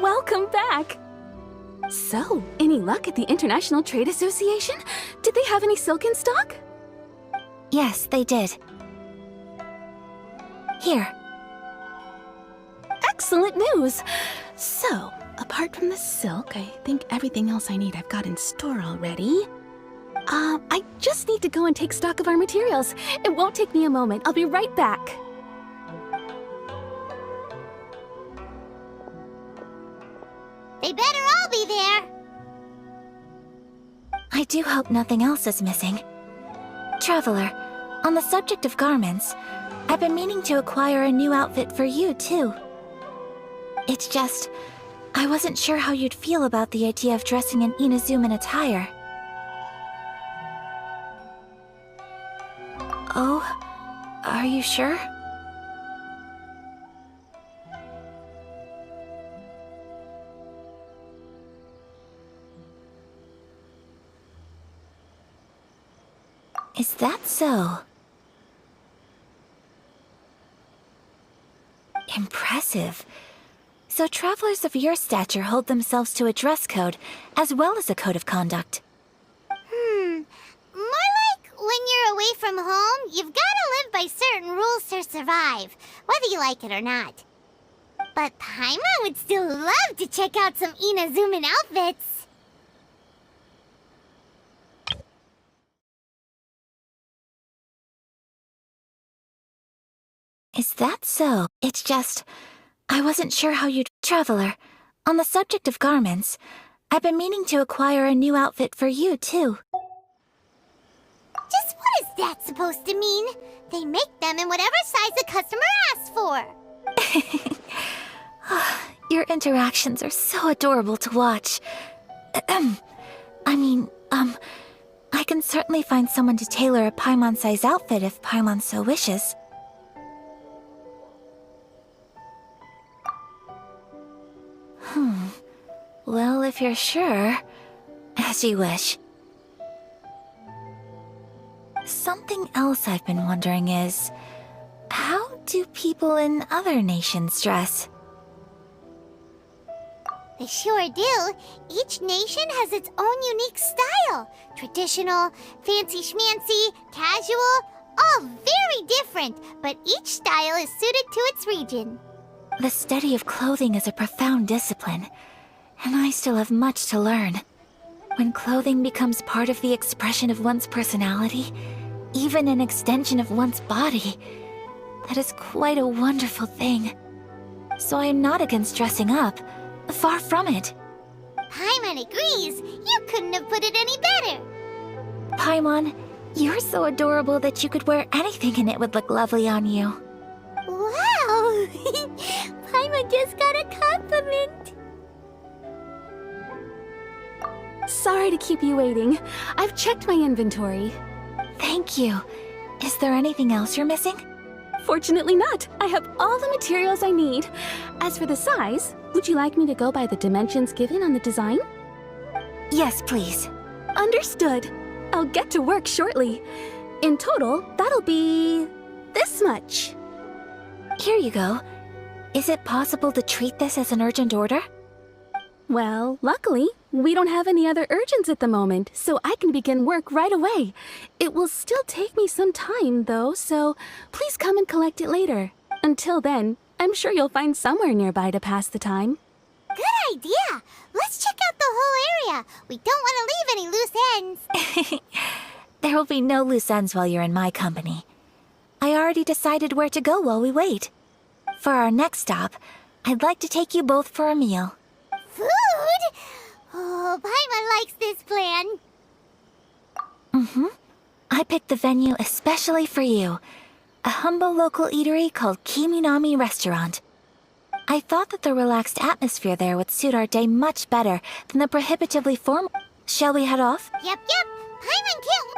Welcome back! So, any luck at the International Trade Association? Did they have any silk in stock? Yes, they did. Here. Excellent news! So, apart from the silk, I think everything else I need I've got in store already. I just need to go and take stock of our materials. It won't take me a moment. I'll be right back. They better all be there. I do hope nothing else is missing. Traveler, on the subject of garments, I've been meaning to acquire a new outfit for you, too. It's just, I wasn't sure how you'd feel about the idea of dressing in Inazuman attire. Oh, are you sure? Is that so? Impressive. So travelers of your stature hold themselves to a dress code, as well as a code of conduct. survive, whether you like it or not. But Paimon would still love to check out some Inazuman outfits. Is that so? It's just, I wasn't sure how you'd... Traveler, on the subject of garments, I've been meaning to acquire a new outfit for you, too. Just what is that supposed to mean? They make them in whatever size the customer asks for. Your interactions are so adorable to watch. I can certainly find someone to tailor a Paimon-size outfit if Paimon so wishes. Well, if you're sure, as you wish. Something else I've been wondering is, how do people in other nations dress? They sure do. Each nation has its own unique style. Traditional, fancy schmancy, casual, all very different, but each style is suited to its region. The study of clothing is a profound discipline, and I still have much to learn. When clothing becomes part of the expression of one's personality, even an extension of one's body, that is quite a wonderful thing. So I am not against dressing up. Far from it. Paimon agrees. You couldn't have put it any better. Paimon, you're so adorable that you could wear anything and it would look lovely on you. Wow! Paimon just got a compliment. Sorry to keep you waiting. I've checked my inventory. Thank you. Is there anything else you're missing? Fortunately not. I have all the materials I need. As for the size, would you like me to go by the dimensions given on the design? Yes, please. Understood. I'll get to work shortly. In total, that'll be... this much. Here you go. Is it possible to treat this as an urgent order? Well, luckily, we don't have any other urgents at the moment, so I can begin work right away. It will still take me some time, though, so please come and collect it later. Until then, I'm sure you'll find somewhere nearby to pass the time. Good idea! Let's check out the whole area. We don't want to leave any loose ends. There will be no loose ends while you're in my company. I already decided where to go while we wait. For our next stop, I'd like to take you both for a meal. Food? Oh, Paimon likes this plan. I picked the venue especially for you. A humble local eatery called Kiminami Restaurant. I thought that the relaxed atmosphere there would suit our day much better than the prohibitively formal... Shall we head off? Yep. Paimon can't...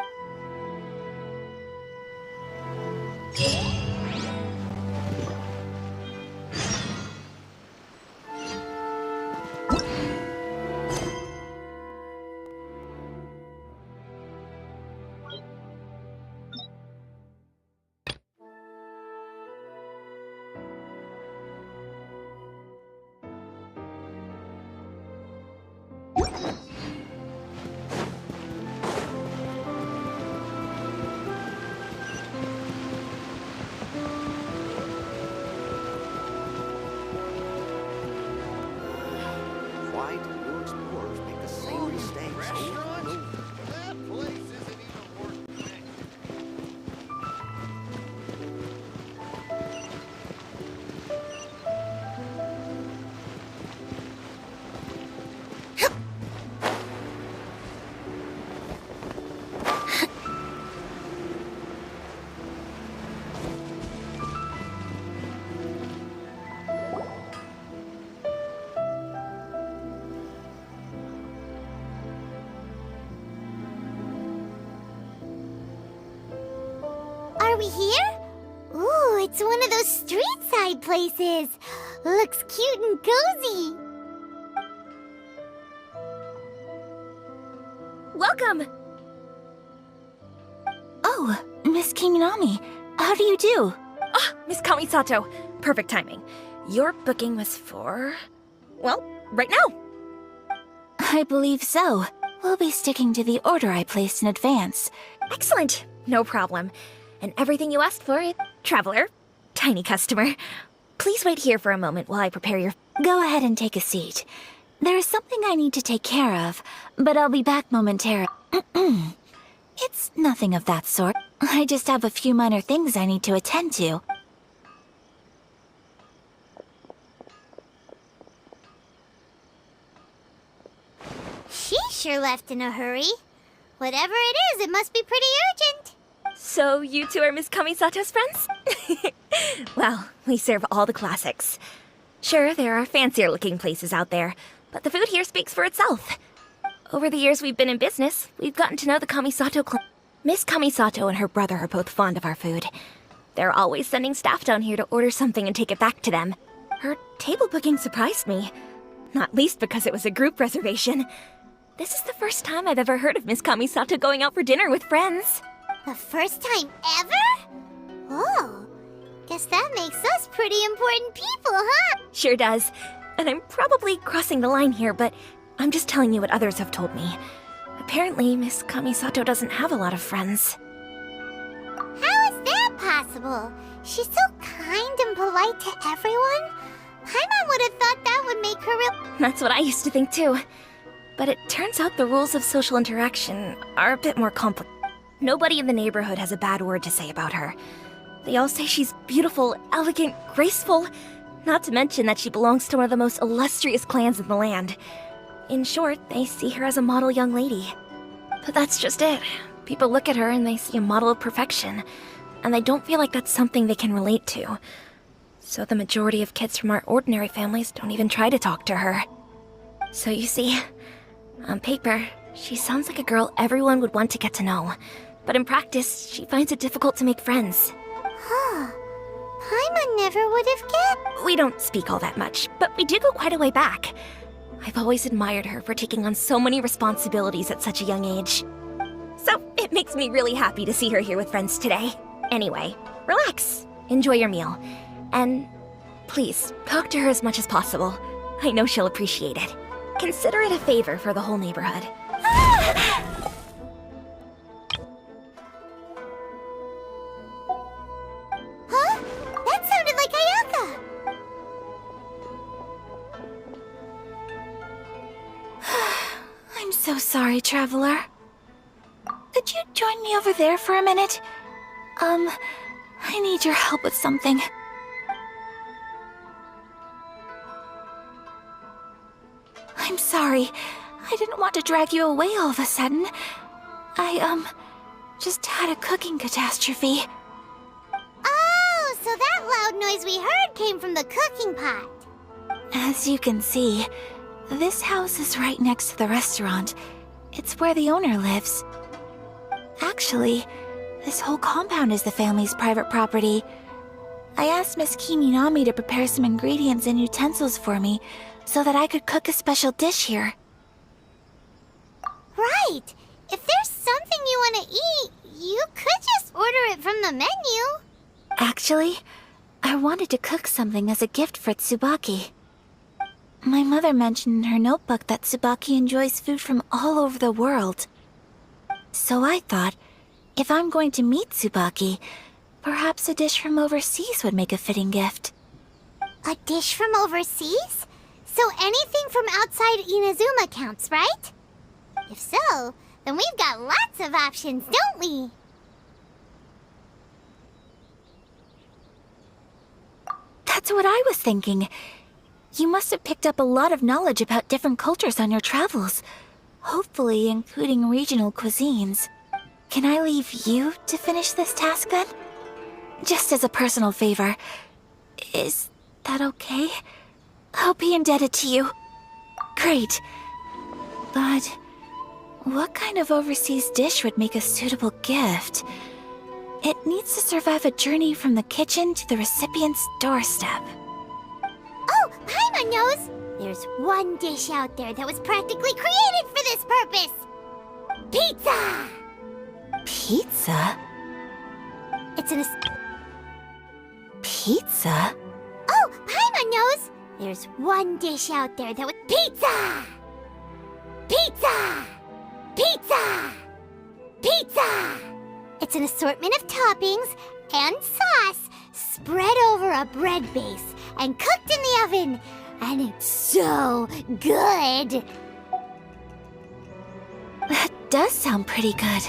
Why do new explorers make the same mistakes over and over? That place isn't even worth the name. Are we here? Ooh, it's one of those street-side places. Looks cute and cozy. Welcome! Oh, Miss Kiminami, how do you do? Ah, Miss Kamisato. Perfect timing. Your booking was for... well, right now. I believe so. We'll be sticking to the order I placed in advance. Excellent. No problem. And everything you asked for, Traveler, tiny customer. Please wait here for a moment while I prepare your... Go ahead and take a seat. There is something I need to take care of, but I'll be back momentarily. It's nothing of that sort. I just have a few minor things I need to attend to. She sure left in a hurry. Whatever it is, it must be pretty urgent. So you two are Miss Kamisato's friends? Well, we serve all the classics. Sure, there are fancier looking places out there, but the food here speaks for itself. Over the years we've been in business, we've gotten to know the Kamisato clan. Miss Kamisato and her brother are both fond of our food. They're always sending staff down here to order something and take it back to them. Her table booking surprised me, not least because it was a group reservation. This is the first time I've ever heard of Miss Kamisato going out for dinner with friends. The first time ever? Oh, guess that makes us pretty important people, huh? Sure does. And I'm probably crossing the line here, but I'm just telling you what others have told me. Apparently, Miss Kamisato doesn't have a lot of friends. How is that possible? She's so kind and polite to everyone. Paimon would have thought that would make her real... That's what I used to think too. But it turns out the rules of social interaction are a bit more complicated. Nobody in the neighborhood has a bad word to say about her. They all say she's beautiful, elegant, graceful, not to mention that she belongs to one of the most illustrious clans in the land. In short, they see her as a model young lady. But that's just it. People look at her and they see a model of perfection, and they don't feel like that's something they can relate to. So the majority of kids from our ordinary families don't even try to talk to her. So you see, on paper, she sounds like a girl everyone would want to get to know. But in practice, she finds it difficult to make friends. Huh. Paimon never would have guessed. We don't speak all that much, but we do go quite a way back. I've always admired her for taking on so many responsibilities at such a young age. So it makes me really happy to see her here with friends today. Anyway, relax, enjoy your meal, and please, talk to her as much as possible. I know she'll appreciate it. Consider it a favor for the whole neighborhood. Huh? That sounded like Ayaka! I'm so sorry, traveler. Could you join me over there for a minute? I need your help with something. I'm sorry. I didn't want to drag you away all of a sudden. I, just had a cooking catastrophe. Oh, so that loud noise we heard came from the cooking pot. As you can see, this house is right next to the restaurant. It's where the owner lives. Actually, this whole compound is the family's private property. I asked Miss Kiminami to prepare some ingredients and utensils for me so that I could cook a special dish here. Right. If there's something you want to eat, you could just order it from the menu. Actually, I wanted to cook something as a gift for Tsubaki. My mother mentioned in her notebook that Tsubaki enjoys food from all over the world. So I thought, if I'm going to meet Tsubaki, perhaps a dish from overseas would make a fitting gift. A dish from overseas? So anything from outside Inazuma counts, right? If so, then we've got lots of options, don't we? That's what I was thinking. You must have picked up a lot of knowledge about different cultures on your travels, hopefully including regional cuisines. Can I leave you to finish this task then? Just as a personal favor. Is that okay? I'll be indebted to you. Great. But what kind of overseas dish would make a suitable gift? It needs to survive a journey from the kitchen to the recipient's doorstep. Oh, Paimon knows! There's one dish out there that was practically created for this purpose! Pizza! Pizza? It's an... Pizza? Oh, Paimon knows! There's one dish out there that was... Pizza! Pizza! Pizza! Pizza! It's an assortment of toppings and sauce spread over a bread base, and cooked in the oven. And it's so good. That does sound pretty good.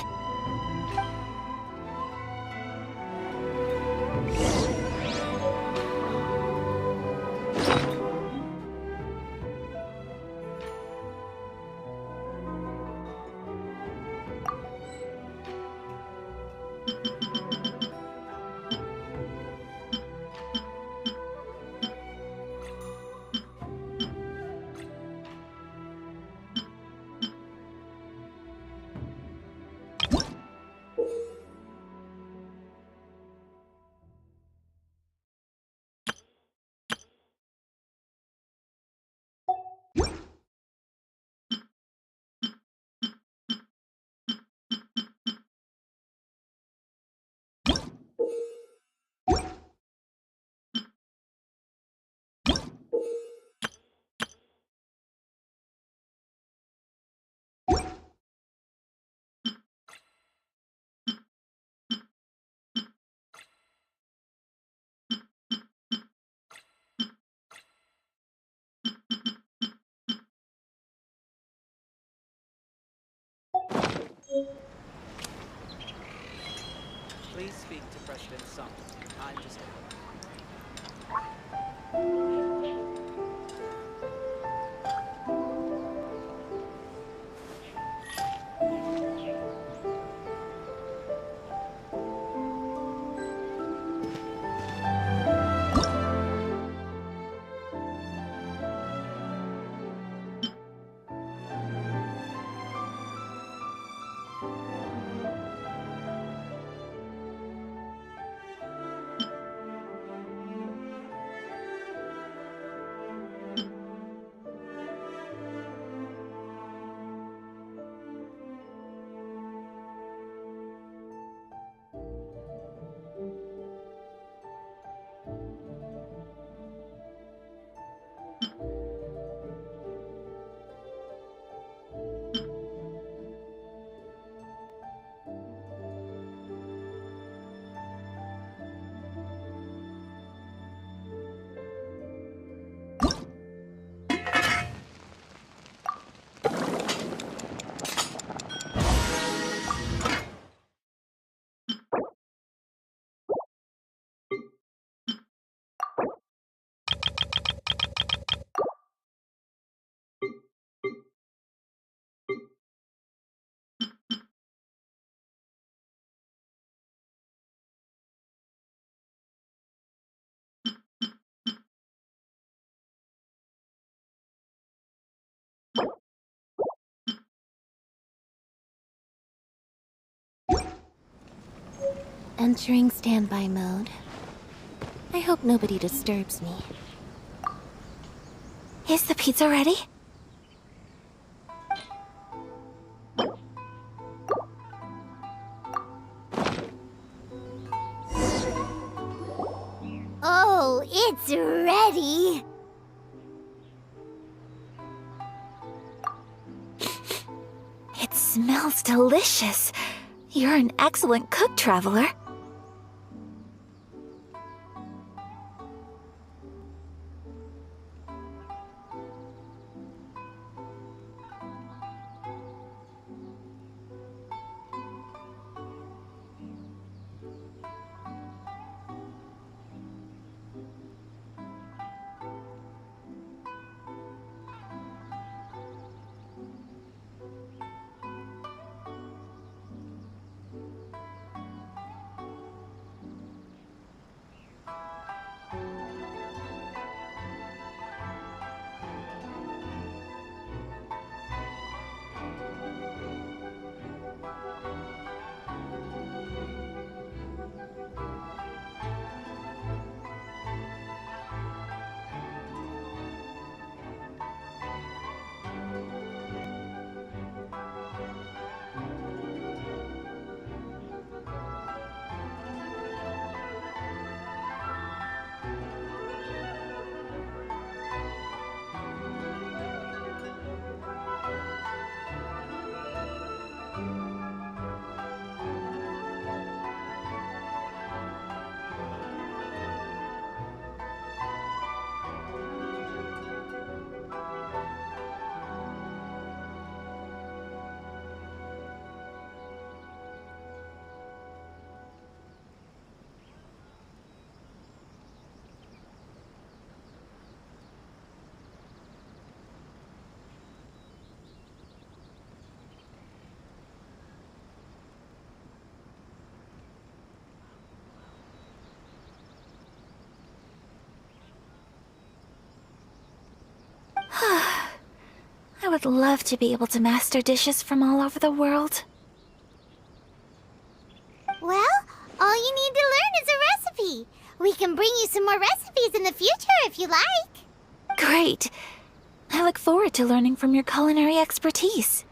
Please speak to President Sung. I'm just... Entering standby mode. I hope nobody disturbs me. Is the pizza ready? Oh, it's ready. It smells delicious. You're an excellent cook, Traveler. I would love to be able to master dishes from all over the world. Well, all you need to learn is a recipe. We can bring you some more recipes in the future if you like. Great. I look forward to learning from your culinary expertise.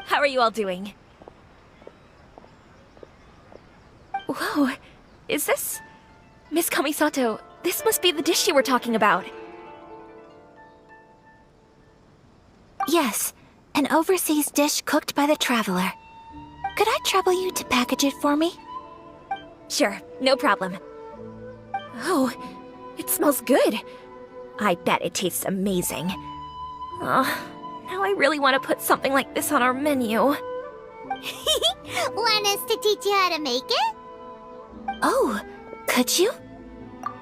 How are you all doing? Whoa, is this... Miss Kamisato, this must be the dish you were talking about. Yes, an overseas dish cooked by the Traveler. Could I trouble you to package it for me? Sure, no problem. Oh, it smells good. I bet it tastes amazing. Now I really want to put something like this on our menu. Want us to teach you how to make it? Oh, could you?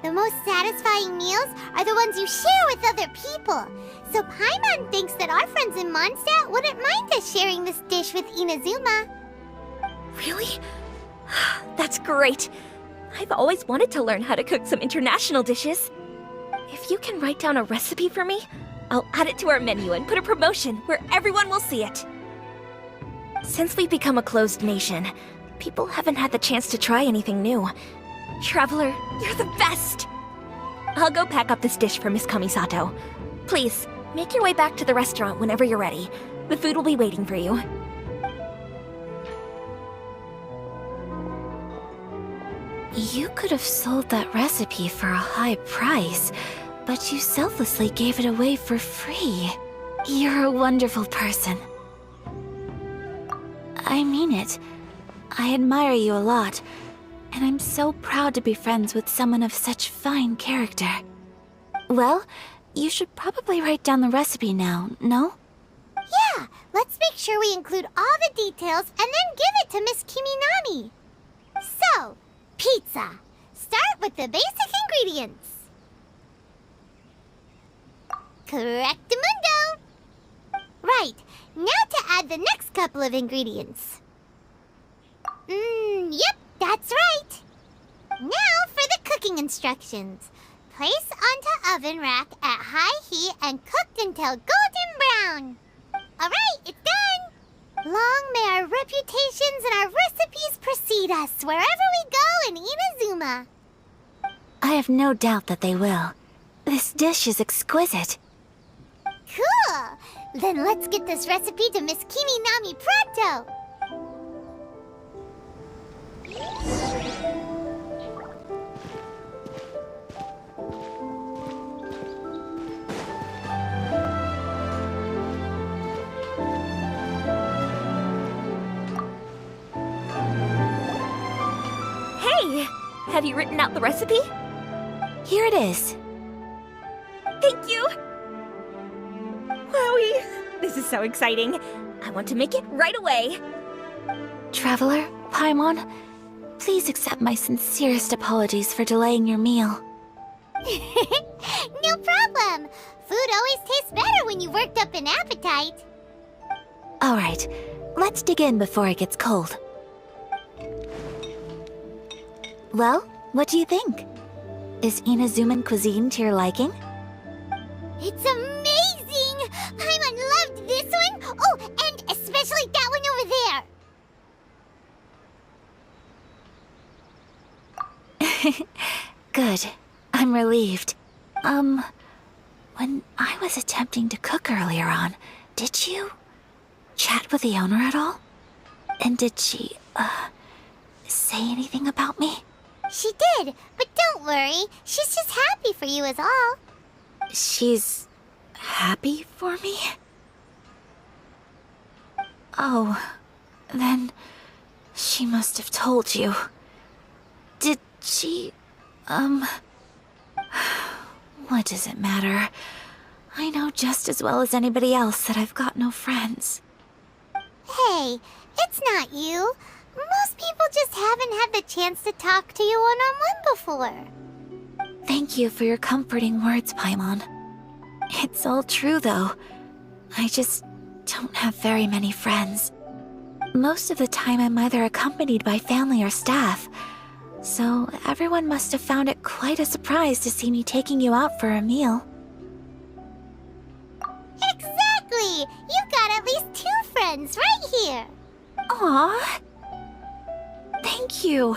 The most satisfying meals are the ones you share with other people. So Paimon thinks that our friends in Mondstadt wouldn't mind us sharing this dish with Inazuma. Really? That's great. I've always wanted to learn how to cook some international dishes. If you can write down a recipe for me, I'll add it to our menu and put a promotion where everyone will see it. Since we've become a closed nation, people haven't had the chance to try anything new. Traveler, you're the best! I'll go pack up this dish for Miss Kamisato. Please, make your way back to the restaurant whenever you're ready. The food will be waiting for you. You could have sold that recipe for a high price, but you selflessly gave it away for free. You're a wonderful person. I mean it. I admire you a lot, and I'm so proud to be friends with someone of such fine character. Well, you should probably write down the recipe now, no? Yeah, let's make sure we include all the details and then give it to Miss Kiminami. So, pizza. Start with the basic ingredients. Correctamundo! Right, now to add the next couple of ingredients. Yep, that's right. Now for the cooking instructions. Place onto oven rack at high heat and cooked until golden brown. Alright, it's done! Long may our reputations and our recipes precede us wherever we go in Inazuma. I have no doubt that they will. This dish is exquisite. Cool! Then let's get this recipe to Miss Kiminami pronto! Hey! Have you written out the recipe? Here it is. Thank you! Wowie! This is so exciting. I want to make it right away. Traveler, Paimon, please accept my sincerest apologies for delaying your meal. No problem. Food always tastes better when you worked up an appetite. All right, let's dig in before it gets cold. Well, what do you think? Is Inazuman cuisine to your liking? It's amazing! Paimon loved this one! Oh, and especially that one over there! Good. I'm relieved. When I was attempting to cook earlier on, did you chat with the owner at all? And did she, say anything about me? She did, but don't worry. She's just happy for you is all. She's happy for me? Oh, then she must have told you. Did she, what does it matter? I know just as well as anybody else that I've got no friends. Hey, it's not you. Most people just haven't had the chance to talk to you one-on-one before. Thank you for your comforting words, Paimon. It's all true, though. I just don't have very many friends. Most of the time I'm either accompanied by family or staff, so everyone must have found it quite a surprise to see me taking you out for a meal. friends right here. Aw. Thank you.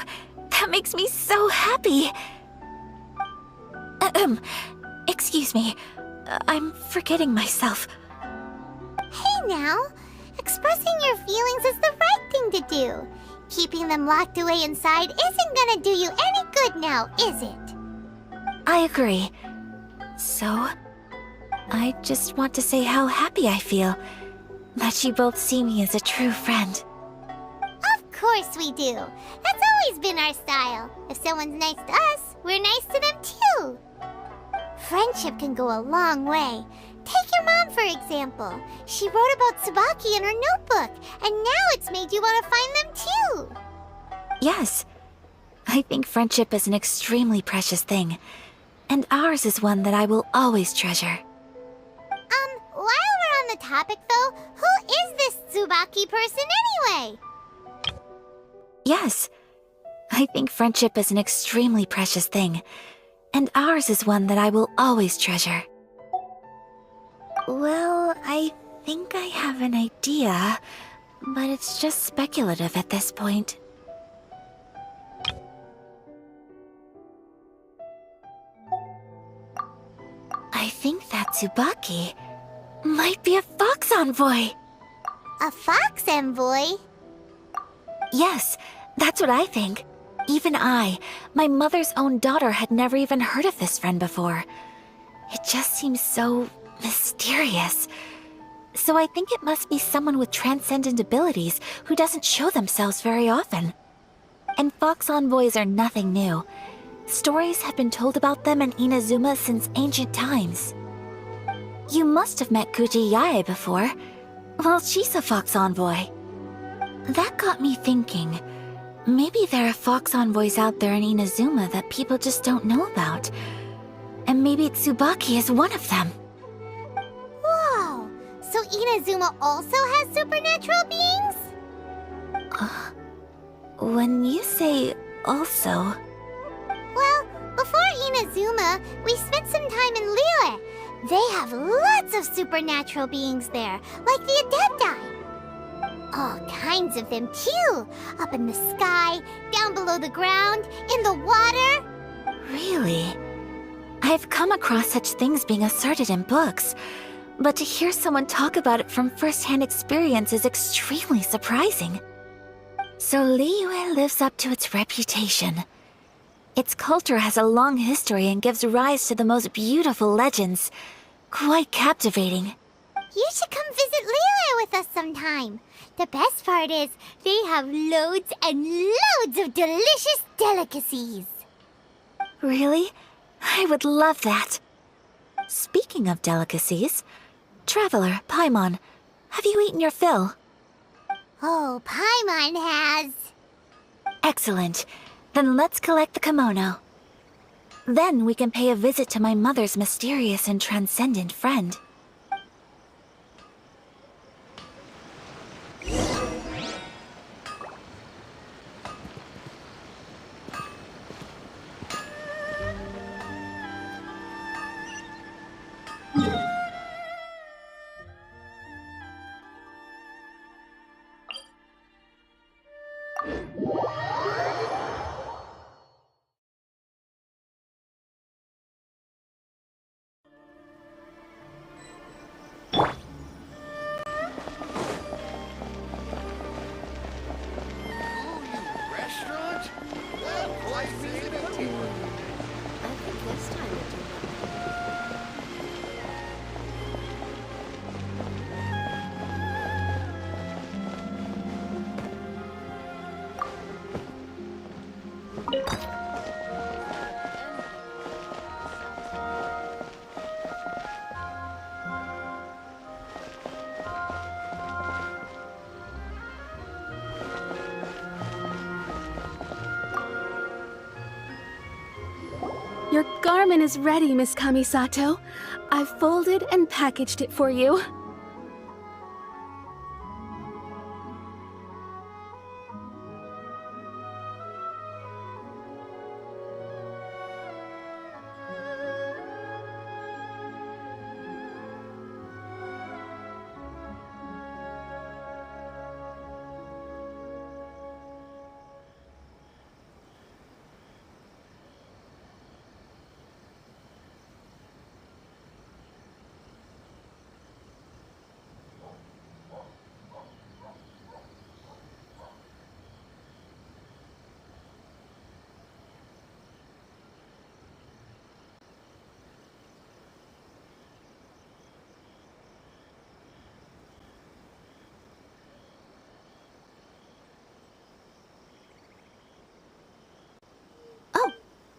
That makes me so happy. Excuse me. I'm forgetting myself. Hey now, expressing your feelings is the right thing to do. Keeping them locked away inside isn't gonna do you any good now, is it? I agree. So, I just want to say how happy I feel that you both see me as a true friend. Of course we do. That's always been our style. If someone's nice to us, we're nice to them too. Friendship can go a long way. Take your mom, for example. She wrote about Tsubaki in her notebook, and now it's made you want to find them too. Yes. I think friendship is an extremely precious thing, and ours is one that I will always treasure. While we're on the topic though, who is this Tsubaki person anyway? Yes. I think friendship is an extremely precious thing, and ours is one that I will always treasure. Well, I think I have an idea, but it's just speculative at this point. I think that Tsubaki might be a fox envoy. A fox envoy? Yes, that's what I think. Even I, my mother's own daughter, had never even heard of this friend before. It just seems so mysterious. So I think it must be someone with transcendent abilities who doesn't show themselves very often. And fox envoys are nothing new. Stories have been told about them in Inazuma since ancient times. You must have met Kuji Yae before. Well, she's a fox envoy. That got me thinking. Maybe there are fox envoys out there in Inazuma that people just don't know about. And maybe Tsubaki is one of them. Whoa! So Inazuma also has supernatural beings? When you say also... Well, before Inazuma, we spent some time in Liyue. They have lots of supernatural beings there, like the Adepti. All kinds of them too. Up in the sky, down below the ground, in the water. Really? I've come across such things being asserted in books, but to hear someone talk about it from first-hand experience is extremely surprising. So Liyue lives up to its reputation. Its culture has a long history and gives rise to the most beautiful legends. Quite captivating. You should come visit Liyue with us sometime. The best part is, they have loads and loads of delicious delicacies. Really? I would love that. Speaking of delicacies, Traveler, Paimon, have you eaten your fill? Oh, Paimon has. Excellent. Then let's collect the kimono. Then we can pay a visit to my mother's mysterious and transcendent friend. Your garment is ready, Miss Kamisato. I've folded and packaged it for you.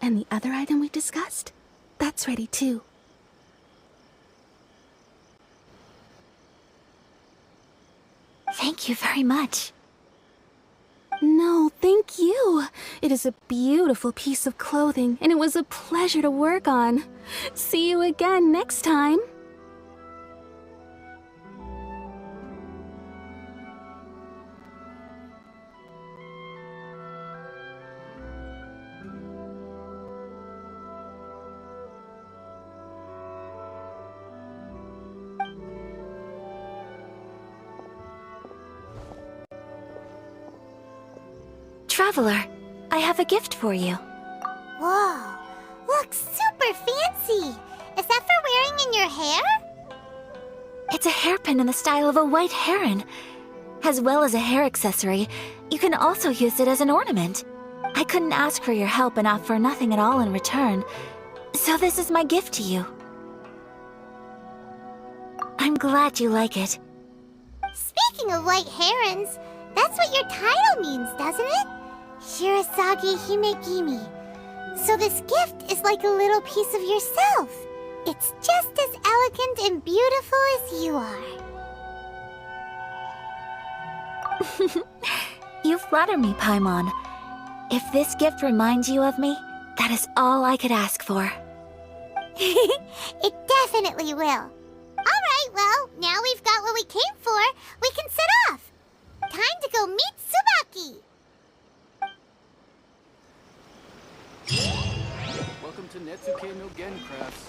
And the other item we discussed? That's ready too. Thank you very much. No, thank you. It is a beautiful piece of clothing, and it was a pleasure to work on. See you again next time. Traveler, I have a gift for you. Whoa, looks super fancy. Is that for wearing in your hair? It's a hairpin in the style of a white heron. As well as a hair accessory, you can also use it as an ornament. I couldn't ask for your help and offer nothing at all in return, so this is my gift to you. I'm glad you like it. Speaking of white herons, that's what your title means, doesn't it? Shirasagi Himegimi. So this gift is like a little piece of yourself. It's just as elegant and beautiful as you are. You flatter me, Paimon. If this gift reminds you of me, that is all I could ask for. It definitely will. Alright, well, now we've got what we came for, we can set off. Time to go meet Tsubaki! Welcome to Netsuke no Gen Crafts.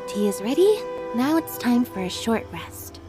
Tea is ready. Now it's time for a short rest.